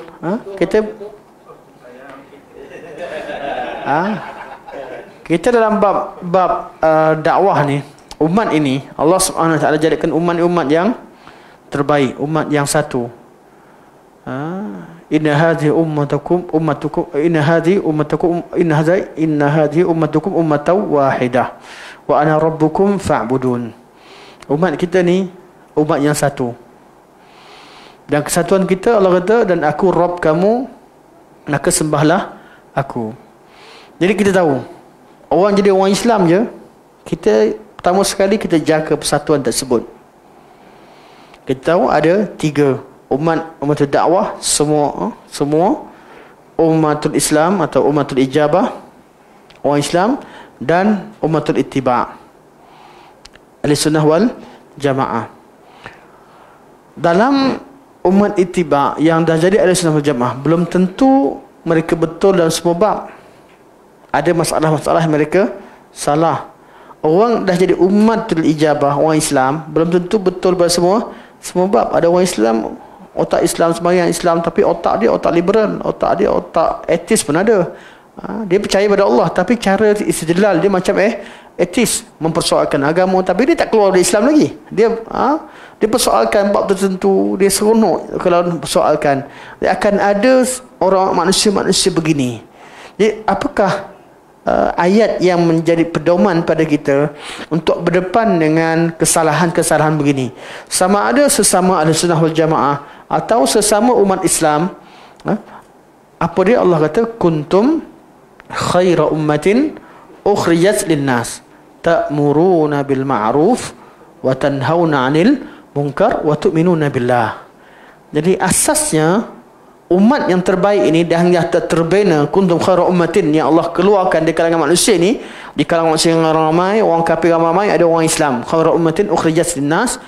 Kita dalam bab dakwah ni, umat ini Allah Subhanahu Wa Taala jadikan umat yang terbaik, umat yang satu. Inna hadhihi ummatukum ummatan wahidah wa ana rabbukum fa'budun. Umat kita ni umat yang satu. Dan kesatuan kita, Allah kata, dan aku Rabb kamu, maka sembahlah aku. Jadi kita tahu, orang jadi orang Islam je, kita pertama sekali kita jaga persatuan tersebut. Kita tahu ada 3 umatul dakwah, semua umatul Islam atau umatul ijabah, orang Islam, dan umatul ittiba', ahli sunnah wal jamaah. Dalam umat ittiba' yang dah jadi ahli sunnah wal jamaah, belum tentu mereka betul dalam semua bab. Ada masalah-masalah mereka salah. Orang dah jadi umatul ijabah, orang Islam, belum tentu betul pada semua bab. Ada orang Islam, otak Islam sembahyang Islam, tapi otak dia otak liberal, otak dia otak etis pun ada. Dia percaya pada Allah, tapi cara istidlal dia macam etis, mempersoalkan agama, tapi dia tak keluar dari Islam lagi. Dia persoalkan bab tertentu, dia seronok kalau persoalkan. Dia akan ada orang manusia begini. Jadi apakah ayat yang menjadi pedoman pada kita untuk berdepan dengan kesalahan-kesalahan begini? Sama ada sesama ahli sunnah wal jamaah atau sesama umat Islam. Apa dia? Allah kata kuntum khaira ummatin ukhrijat linnas ta'muruna bil ma'ruf wa tanhauna 'anil munkar wa tu'minuna billah. Jadi asasnya umat yang terbaik ini dan yang terbina kuntum khairu ummatin yang Allah keluarkan di kalangan manusia ni, di kalangan manusia yang ramai, orang kafir ramai, ada orang Islam. Khairu ummatin ukhrijat linnas.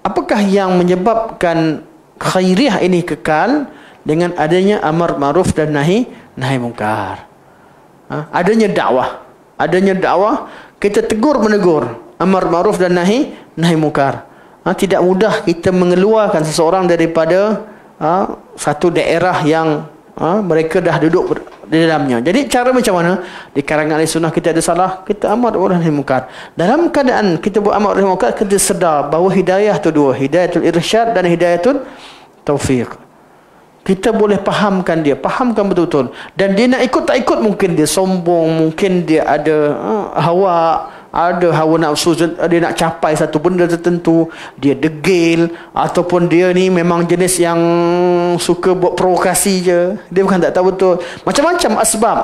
Apakah yang menyebabkan khairiah ini kekal? Dengan adanya amar ma'ruf dan nahi mungkar. Adanya dakwah, kita tegur menegur, amar ma'ruf dan nahi mungkar. Tidak mudah kita mengeluarkan seseorang daripada satu daerah yang mereka dah duduk di dalamnya. Jadi cara macam mana? Di kalangan ahli sunnah kita ada salah, kita amar ma'ruf nahi mungkar. Dalam keadaan kita buat amar nahi mungkar, kita sedar bahawa hidayah tu dua, hidayatul irsyad dan hidayatul taufiq. Kita boleh fahamkan betul-betul. Dan dia nak ikut tak ikut, mungkin dia sombong, mungkin dia ada hawa nafsu, dia nak capai satu benda tertentu, dia degil, ataupun dia ni memang jenis yang suka buat provokasi je. Dia bukan tak tahu betul. Macam-macam asbab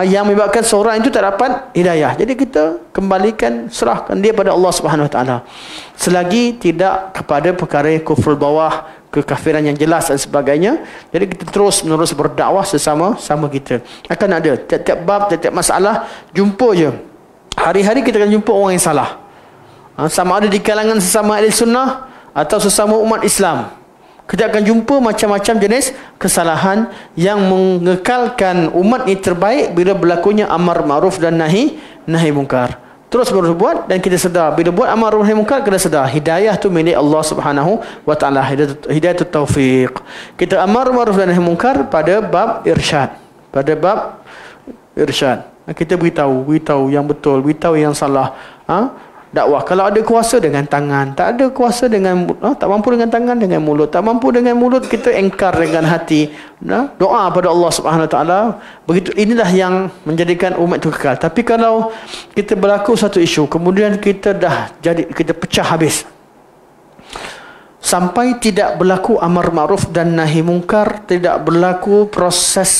yang menyebabkan seorang itu tak dapat hidayah. Jadi kita kembalikan, serahkan dia pada Allah Subhanahu Wa Taala. Selagi tidak kepada perkara kufur bawah, kekafiran yang jelas dan sebagainya. Jadi kita terus menerus berdakwah sesama kita. Akan ada tiap-tiap bab, tiap-tiap masalah, jumpa je. Hari-hari kita akan jumpa orang yang salah. Sama ada di kalangan sesama ahli sunnah atau sesama umat Islam. Kita akan jumpa macam-macam jenis kesalahan yang mengekalkan umat ini terbaik bila berlakunya amar ma'ruf dan nahi mungkar. Terus berbuat dan kita sedar bila buat amar ma'ruf nahi mungkar, kita sedar hidayah tu milik Allah Subhanahu wa taala, hidayah taufiq. Kita amar ma'ruf dan nahi mungkar pada bab irsyad. Kita beritahu yang betul, beritahu yang salah. Dakwah. Kalau ada kuasa dengan tangan, tak ada kuasa dengan tak mampu dengan tangan, dengan mulut. Tak mampu dengan mulut, kita engkar dengan hati. Doa pada Allah Subhanahu Wa Taala. Begitu, inilah yang menjadikan umat itu kekal. Tapi kalau kita berlaku satu isu, kemudian kita pecah habis. Sampai tidak berlaku amar ma'ruf dan nahi mungkar, tidak berlaku proses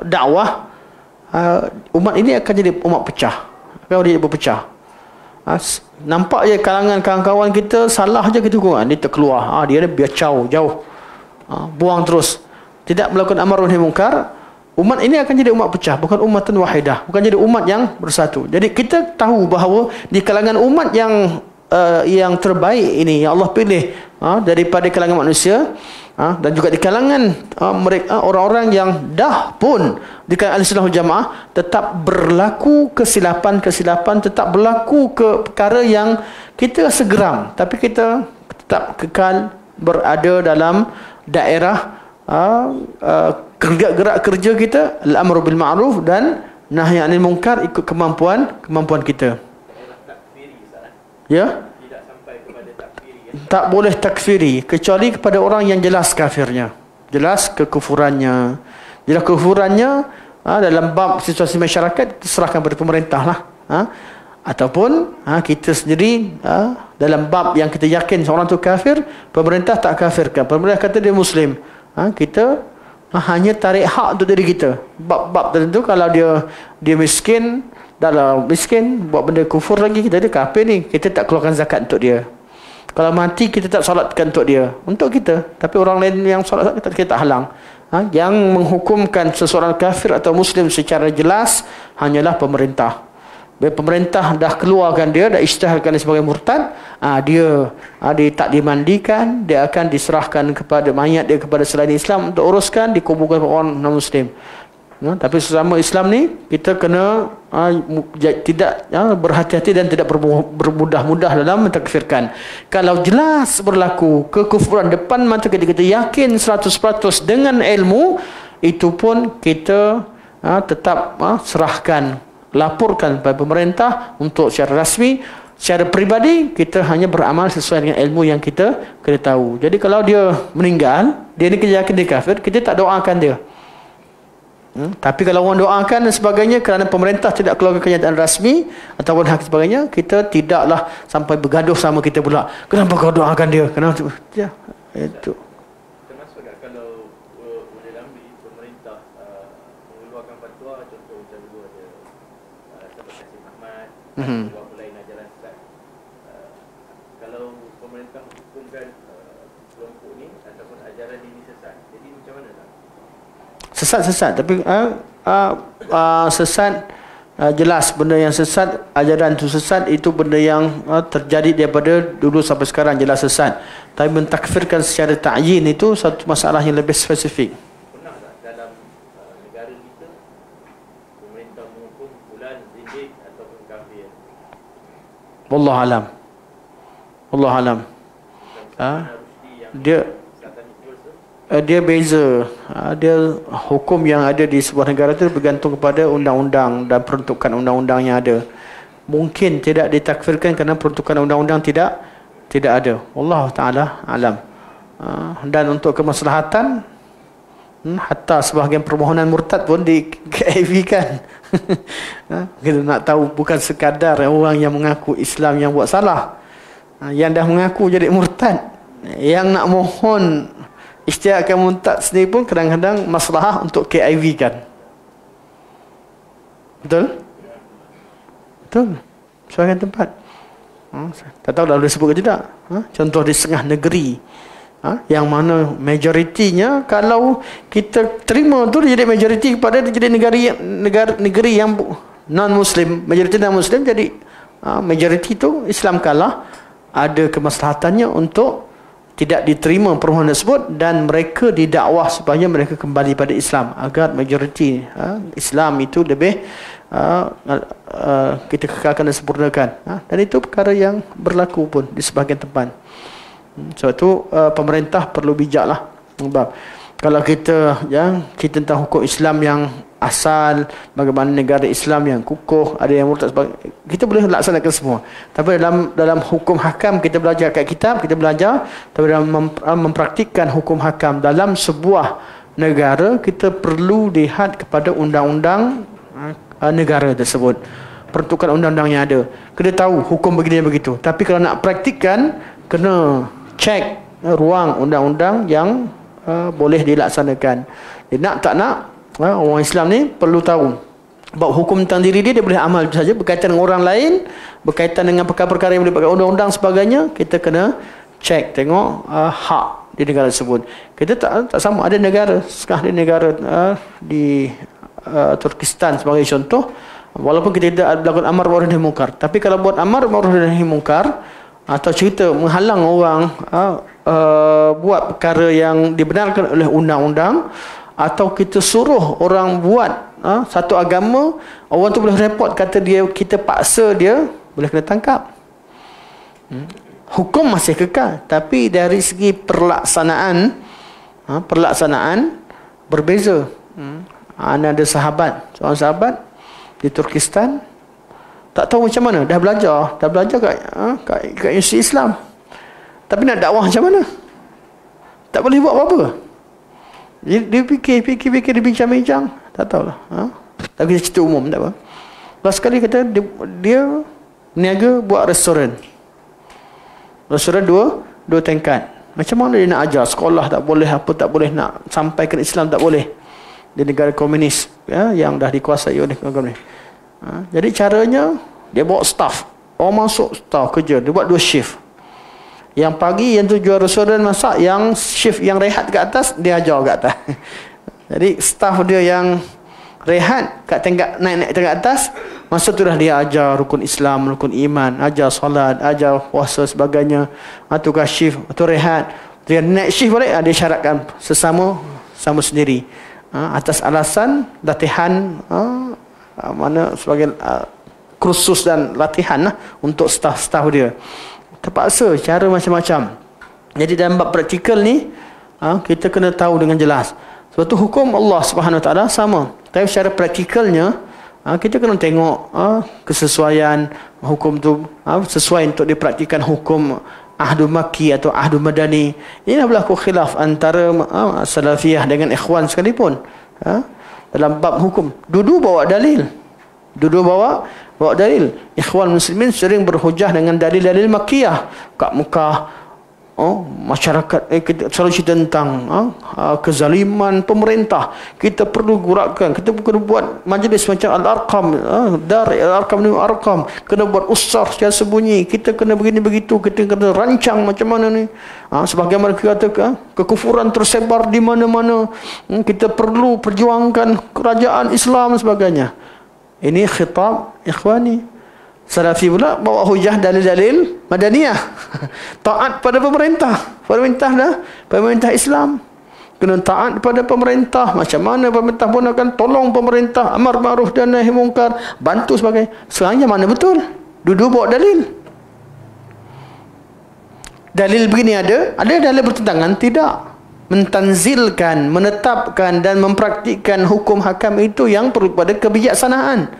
dakwah, umat ini akan jadi umat pecah. Akan dia berpecah. Nampak je kalangan kawan-kawan kita salah je kita kurang, dia terkeluar, dia biar jauh, buang terus, tidak melakukan amar nahi mungkar. Umat ini akan jadi umat pecah, bukan umatan wahidah, bukan jadi umat yang bersatu. Jadi kita tahu bahawa di kalangan umat yang terbaik ini yang Allah pilih daripada kalangan manusia, dan juga di kalangan mereka orang-orang yang dah pun di kalangan Ahlussunnah wal Jamaah, tetap berlaku kesilapan, tetap berlaku perkara yang kita rasa geram, tapi kita tetap kekal berada dalam daerah gerak kerja kita, al-amru bil ma'ruf dan nahy anil munkar, ikut kemampuan kita. Ya? Tak boleh takfiri kecuali kepada orang yang jelas kafirnya, jelas kekufurannya. Dalam bab situasi masyarakat, serahkan kepada pemerintah lah. Ataupun kita sendiri dalam bab yang kita yakin seorang tu kafir, pemerintah tak kafirkan, pemerintah kata dia Muslim, kita hanya tarik hak untuk diri kita. Bab-bab tertentu, kalau dia miskin, dalam miskin buat benda kufur lagi, kita dia kafir ni, kita tak keluarkan zakat untuk dia. Kalau mati, kita tak solatkan untuk dia, untuk kita. Tapi orang lain yang solat, kita tak halang. Yang menghukumkan seseorang kafir atau Muslim secara jelas hanyalah pemerintah. Bila pemerintah dah keluarkan dia, dah isytiharkan dia sebagai murtad, dia tak dimandikan, dia akan diserahkan kepada mayat dia kepada selain Islam untuk uruskan, dikuburkan orang non-Muslim. Tapi sesama Islam ni, kita kena tidak berhati-hati dan tidak bermudah-mudah dalam mentakfirkan. Kalau jelas berlaku kekufuran depan mata kita yakin 100% dengan ilmu, itu pun kita tetap serahkan, laporkan kepada pemerintah untuk secara rasmi. Secara peribadi, kita hanya beramal sesuai dengan ilmu yang kita tahu. Jadi kalau dia meninggal, dia ni kita yakin dia kafir, kita tak doakan dia. Tapi kalau orang doakan dan sebagainya kerana pemerintah tidak keluarkan kenyataan rasmi ataupun hak sebagainya, kita tidaklah sampai bergaduh sama kita pula. Kenapa kau doakan dia? Kenapa? Ya, itu. Termasuk tak kalau dalam pemerintah mengeluarkan fatwa, contoh macam dulu ada Sahabat Kasim Ahmad, buat mulai ajaran sesat. Kalau pemerintah hukumkan kelompok ni ataupun ajaran ini sesat. Jadi macam mana tak? Sesat tapi sesat jelas benda yang sesat, ajaran tu sesat, itu benda yang terjadi daripada dulu sampai sekarang, jelas sesat. Tapi mentakfirkan secara ta'yin itu satu masalah yang lebih spesifik. Pernah tak dalam negara kita pemerintah menghukum fulan zindik ataupun kafir? Wallahu alam. Wallahu alam. Dia beza. Dia hukum yang ada di sebuah negara itu bergantung kepada undang-undang dan peruntukan undang-undang yang ada. Mungkin tidak ditakfirkan kerana peruntukan undang-undang tidak ada. Wallahu taala alam. Dan untuk kemaslahatan, hatta sebahagian permohonan murtad pun di-KIV-kan. Kita nak tahu bukan sekadar orang yang mengaku Islam yang buat salah. Yang dah mengaku jadi murtad, yang nak mohon istiadatkan murtad sendiri pun kadang-kadang masalah untuk KIV kan. Betul? Betul. Sebagian tempat. Tak tahu dah boleh sebut ke tidak. Contoh di setengah negeri, yang mana majoritinya, kalau kita terima tu dia jadi majoriti kepada dia jadi negeri yang non-Muslim, majoriti non-Muslim, jadi majoriti tu Islam kalah, ada kemaslahatannya untuk tidak diterima permohonan tersebut dan mereka didakwah supaya mereka kembali pada Islam agar majoriti Islam itu lebih kita kekalkan dan sempurnakan. Dan itu perkara yang berlaku pun di sebahagian tempat. Sebab itu pemerintah perlu bijaklah. Kalau kita tentang hukum Islam yang asal, bagaimana negara Islam yang kukuh, ada yang murtad, kita boleh laksanakan semua. Tapi dalam hukum hakam kita belajar kat kitab, kita belajar, tapi dalam mempraktikkan hukum hakam dalam sebuah negara, kita perlu lihat kepada undang-undang negara tersebut, peruntukan undang-undang yang ada. Kena tahu hukum begini dan begitu. Tapi kalau nak praktikkan, kena cek ruang undang-undang yang boleh dilaksanakan. Jadi nak tak nak, orang Islam ni perlu tahu bahawa hukum tentang diri dia boleh amal saja, berkaitan dengan orang lain, berkaitan dengan perkara-perkara yang boleh pakai undang-undang sebagainya, kita kena cek, tengok hak di negara tersebut. Kita tak sama. Ada negara, sekarang ada negara di Turkistan sebagai contoh, walaupun kita tidak melakukan amar ma'ruf nahi munkar, tapi kalau buat amar ma'ruf nahi munkar atau cerita menghalang orang buat perkara yang dibenarkan oleh undang-undang, atau kita suruh orang buat satu agama, orang tu boleh report, kata dia, kita paksa dia, boleh kena tangkap. Hukum masih kekal, tapi dari segi perlaksanaan berbeza. Ada seorang sahabat di Turkistan, tak tahu macam mana, dah belajar kat Universiti Islam, tapi nak dakwah macam mana, tak boleh buat apa-apa. Dia fikir, dia bincang-bincang, tak tahulah. Tapi kita cerita umum, tak apa. Last sekali kata dia niaga buat restoran dua tingkat. Macam mana dia nak ajar? Sekolah tak boleh, apa tak boleh, nak sampaikan Islam tak boleh. Di negara komunis yang dah dikuasai oleh komunis. Jadi caranya, dia bawa staff. Orang masuk staff kerja, dia buat 2 shift. Yang pagi yang tu jual restoran masak, yang shift yang rehat kat atas, dia ajar kat atas. Jadi staff dia yang rehat kat tingkat naik tingkat atas, masa tu dah dia ajar rukun Islam, rukun iman, ajar solat, ajar puasa sebagainya. Tukar shift, tu rehat. Dia naik shift balik, dia syaratkan sama sendiri. Atas alasan latihan mana sebagai kursus dan latihan untuk staff dia. Terpaksa cara macam-macam. Jadi dalam bab praktikal ni kita kena tahu dengan jelas. Sebab tu hukum Allah Subhanahu Wa Taala sama. Tapi secara praktikalnya kita kena tengok kesesuaian hukum tu sesuai untuk dipraktikan hukum Ahdu Makki atau Ahdu Madani. Ini berlaku khilaf antara Salafiyah dengan Ikhwan sekalipun. Dalam bab hukum, dua bawa dalil. Ikhwan Muslimin sering berhujah dengan dalil-dalil Makkiyah kat Mekah, masyarakat kita selalu cerita tentang kezaliman pemerintah. Kita perlu gerakan, kita perlu buat majlis macam Al-Arqam, Dar Al-Arqam ni Arqam, kena buat usar secara sembunyi, kita kena begini begitu, kita kena rancang macam mana ni. Sebagaimana kita kata kekufuran tersebar di mana-mana, kita perlu perjuangkan kerajaan Islam dan sebagainya. Ini khitab ikhwani. Salafi pula bawa hujah dalil-dalil Madaniyah. Taat pada pemerintah. Pemerintah Islam. Kena taat pada pemerintah. Macam mana pemerintah pun akan tolong pemerintah. Amar ma'ruf dan nahi mungkar. Bantu sebagainya. Sebenarnya mana betul? Duduk bawa dalil. Dalil begini ada dalil bertentangan? Tidak. Mentanzilkan, menetapkan dan mempraktikkan hukum hakam itu yang perlu pada kebijaksanaan.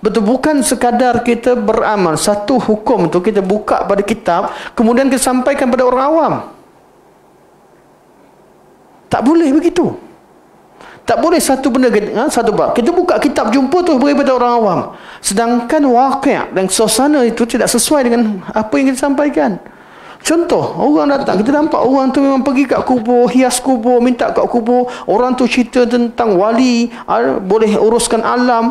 Betul, bukan sekadar kita beramal satu hukum tu kita buka pada kitab kemudian kita sampaikan pada orang awam. Tak boleh begitu. Tak boleh satu benda satu bab kita buka kitab jumpa tu beri pada orang awam, sedangkan waqi' dan suasana itu tidak sesuai dengan apa yang kita sampaikan. Contoh, orang datang, kita nampak orang tu memang pergi kat kubur, hias kubur, minta kat kubur, orang tu cerita tentang wali, boleh uruskan alam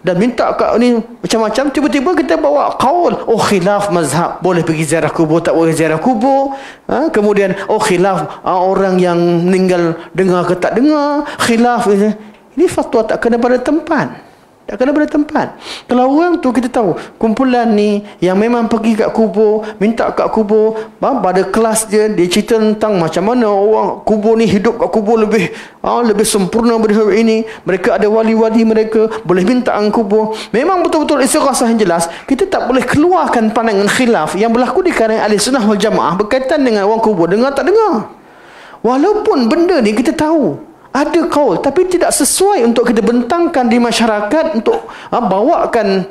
dan minta kat ni macam-macam. Tiba-tiba kita bawa qaul, khilaf mazhab, boleh pergi ziarah kubur, tak boleh ziarah kubur. Kemudian khilaf orang yang meninggal dengar ke tak dengar, khilaf. Ini fatwa tak kena pada tempat. Tak kena pada tempat. Kalau orang tu kita tahu kumpulan ni yang memang pergi kat kubur, minta kat kubur, pada kelas dia cerita tentang macam mana orang kubur ni hidup kat kubur lebih sempurna daripada ini. Mereka ada wali-wali mereka, boleh minta ang kubur. Memang betul-betul istighasah yang jelas. Kita tak boleh keluarkan pandangan khilaf yang berlaku di kalangan ahli sunnah wal jamaah berkaitan dengan orang kubur, dengar tak dengar. Walaupun benda ni kita tahu ada kaul, tapi tidak sesuai untuk kita bentangkan di masyarakat untuk bawakan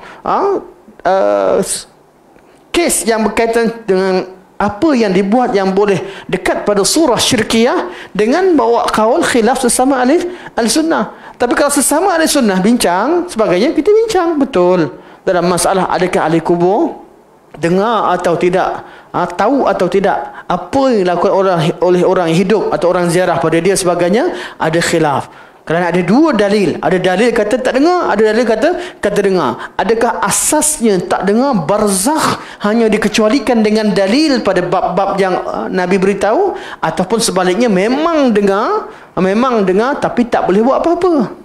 kes yang berkaitan dengan apa yang dibuat yang boleh dekat pada surah syirkiyah dengan bawa kaul khilaf sesama ahli sunnah. Tapi kalau sesama ahli sunnah bincang sebagainya, kita bincang betul dalam masalah adakah ahli kubur dengar atau tidak, tahu atau tidak apa yang dilakukan oleh orang hidup atau orang ziarah pada dia sebagainya, ada khilaf. Kerana ada dua dalil. Ada dalil kata tak dengar, ada dalil kata dengar. Adakah asasnya tak dengar barzakh hanya dikecualikan dengan dalil pada bab-bab yang Nabi beritahu, ataupun sebaliknya memang dengar tapi tak boleh buat apa-apa?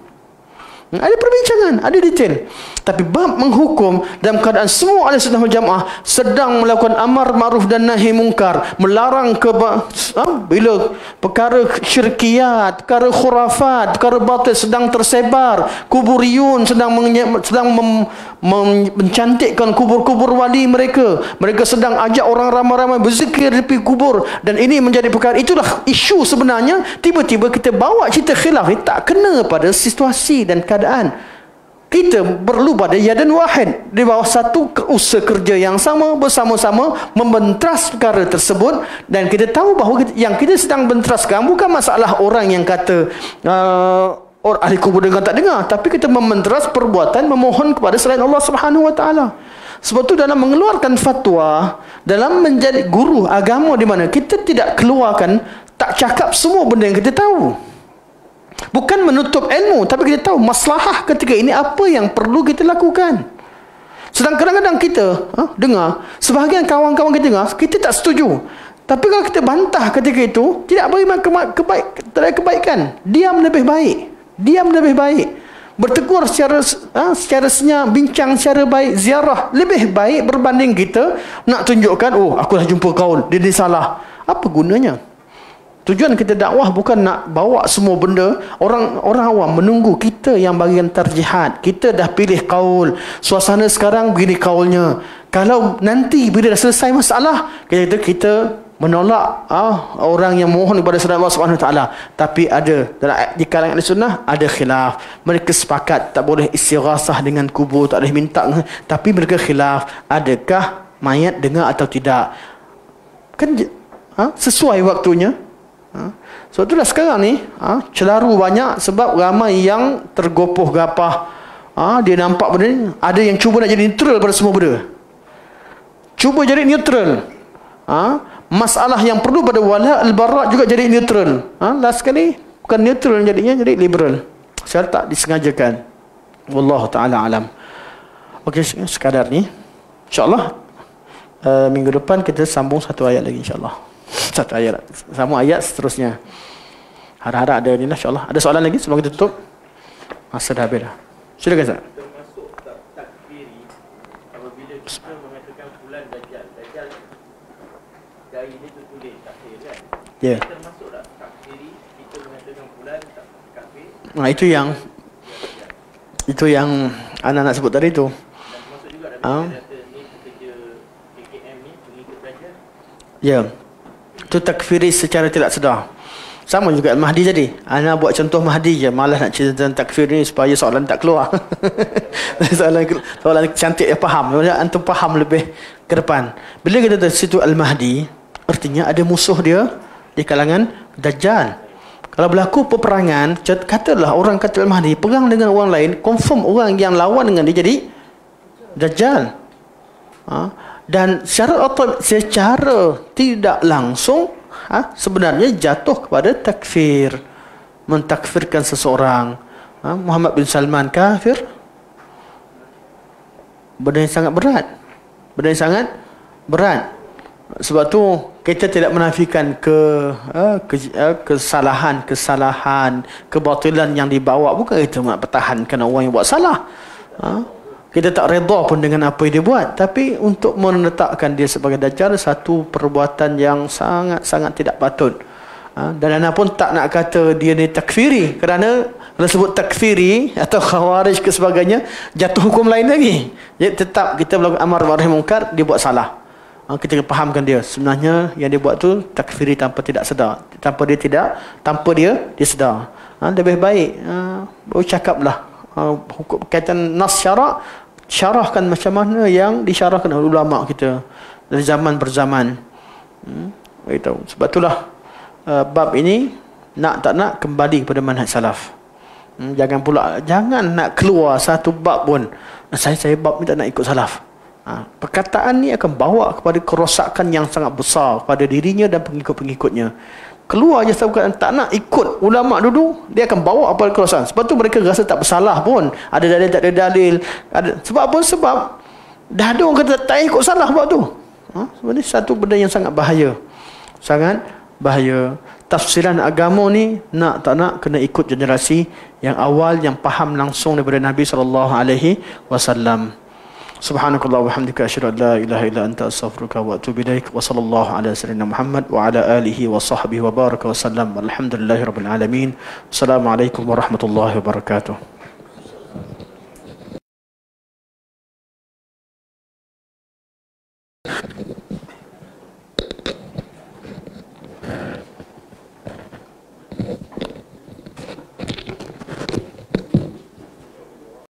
Ada perbincangan, ada detail. Tapi bab menghukum dalam keadaan semua ahli sunnah wal jamaah sedang melakukan amar ma'ruf dan nahi mungkar, melarang bila perkara syirkiyat, perkara khurafat, perkara batil sedang tersebar, kuburiyun sedang mencantikkan kubur-kubur wali mereka. Mereka sedang ajak orang ramai-ramai berzikir di tepi kubur, dan ini menjadi perkara, itulah isu sebenarnya. Tiba-tiba kita bawa cerita khilaf ni tak kena pada situasi dan keadaan. Kita perlu pada yadan wahid, di bawah satu usaha kerja yang sama, bersama-sama membentras perkara tersebut. Dan kita tahu bahawa yang kita sedang bentraskan bukan masalah orang yang kata orang ahli kubur dengar tak dengar, tapi kita membentras perbuatan memohon kepada selain Allah Subhanahu wa taala. Sebab itu dalam mengeluarkan fatwa, dalam menjadi guru agama, di mana kita tidak keluarkan, tak cakap semua benda yang kita tahu. Bukan menutup ilmu, tapi kita tahu maslahah ketika ini apa yang perlu kita lakukan. Sedang kadang-kadang kita dengar, sebahagian kawan-kawan kita dengar, kita tak setuju. Tapi kalau kita bantah ketika itu, tidak beri kebaikan. Diam lebih baik. Bertegur secara senyap, bincang secara baik, ziarah lebih baik berbanding kita nak tunjukkan, aku dah jumpa kaul, dia salah. Apa gunanya? Tujuan kita dakwah bukan nak bawa semua benda. Orang awam menunggu kita yang bagian terjihad. Kita dah pilih kaul, suasana sekarang begini kaulnya. Kalau nanti bila dah selesai masalah, kita menolak orang yang mohon kepada selain Allah Subhanahu taala. Tapi ada di kalangan Ahlussunnah ada khilaf. Mereka sepakat tak boleh istighasah dengan kubur, tak boleh minta, tapi mereka khilaf, adakah mayat dengar atau tidak. Kan sesuai waktunya. So itulah sekarang ni celaru banyak sebab ramai yang tergopoh gapah. Dia nampak benda ni, ada yang cuba nak jadi neutral pada semua benda. Cuba jadi neutral. masalah yang perlu pada wala al-bara juga jadi neutral. Last sekali bukan neutral jadinya, jadi liberal. Saya tak disengajakan. Wallahu taala alam. Okey, sekadar ni. InsyaAllah minggu depan kita sambung satu ayat lagi insyaAllah. Satu ayat. Sambung ayat seterusnya. Harap-harap ada ni lah insyaAllah. Ada soalan lagi sebelum kita tutup? Masa dah habis dah. Silakan Ustaz. Termasuk takfiri apabila kita mengatakan fulan dajjal. Dajjal dari dia tertulis takfir kan? Ya. Termasuk tak takfiri kita mengatakan fulan kafir? Itu yang anak nak sebut tadi tu. Dan termasuk juga ada kata ni pekerja KKM ni pengikut dajjal. Ya. Itu takfiri secara tidak sedar. Sama juga Mahdi jadi. Ana buat contoh Mahdi je. Malah nak cerita tentang takfir ni supaya soalan tak keluar. soalan cantik yang faham. Antum faham lebih ke depan. Bila kita tahu situ Al-Mahdi, artinya ada musuh dia di kalangan Dajjal. Kalau berlaku peperangan, katalah orang kata Al-Mahdi perang dengan orang lain, confirm orang yang lawan dengan dia jadi Dajjal. Dan secara tidak langsung sebenarnya jatuh kepada takfir, mentakfirkan seseorang. Muhammad bin Salman kafir, benda yang sangat berat. Sebab tu kita tidak menafikan kesalahan, kebatilan yang dibawa. Bukan kita nak pertahankan orang yang buat salah. Kita tak redha pun dengan apa yang dia buat, tapi untuk menetapkan dia sebagai dajjal satu perbuatan yang sangat-sangat tidak patut. Dan ana pun tak nak kata dia ni takfiri, kerana kalau sebut takfiri atau khawarij ke sebagainya, jatuh hukum lain lagi. Jadi tetap kita melakukan amar ma'ruf munkar, dia buat salah. Kita fahamkan dia sebenarnya yang dia buat tu takfiri tanpa tidak sedar, tanpa dia sedar. Lebih baik bercakaplah hukum kaitan nas syarak, syarahkan macam mana yang disyarahkan oleh ulama kita dari zaman berzaman. Beritahu. Sebab itulah bab ini nak tak nak kembali kepada manhaj salaf. Jangan nak keluar satu bab pun. Saya bab ni tak nak ikut salaf. Perkataan ni akan bawa kepada kerosakan yang sangat besar pada dirinya dan pengikut-pengikutnya. Keluar je sebab tak nak ikut ulama dulu, dia akan bawa apa kerosakan. Sebab tu mereka rasa tak bersalah pun. Ada dalil tak ada dalil. Sebab apa? Sebab dah ada orang kata tak ikut salah buat tu. Sebenarnya satu benda yang sangat bahaya. Sangat bahaya. Tafsiran agama ni nak tak nak kena ikut generasi yang awal yang faham langsung daripada Nabi SAW. Subhanakallah wa bihamdika asyhadu an la ilaha illa anta astaghfiruka wa atubu ilaik wa sallallahu ala sayyidina Muhammad wa ala alihi wa sahbihi wa baraka wa sallam. Alhamdulillahirabbil alamin. Assalamualaikum warahmatullahi wabarakatuh.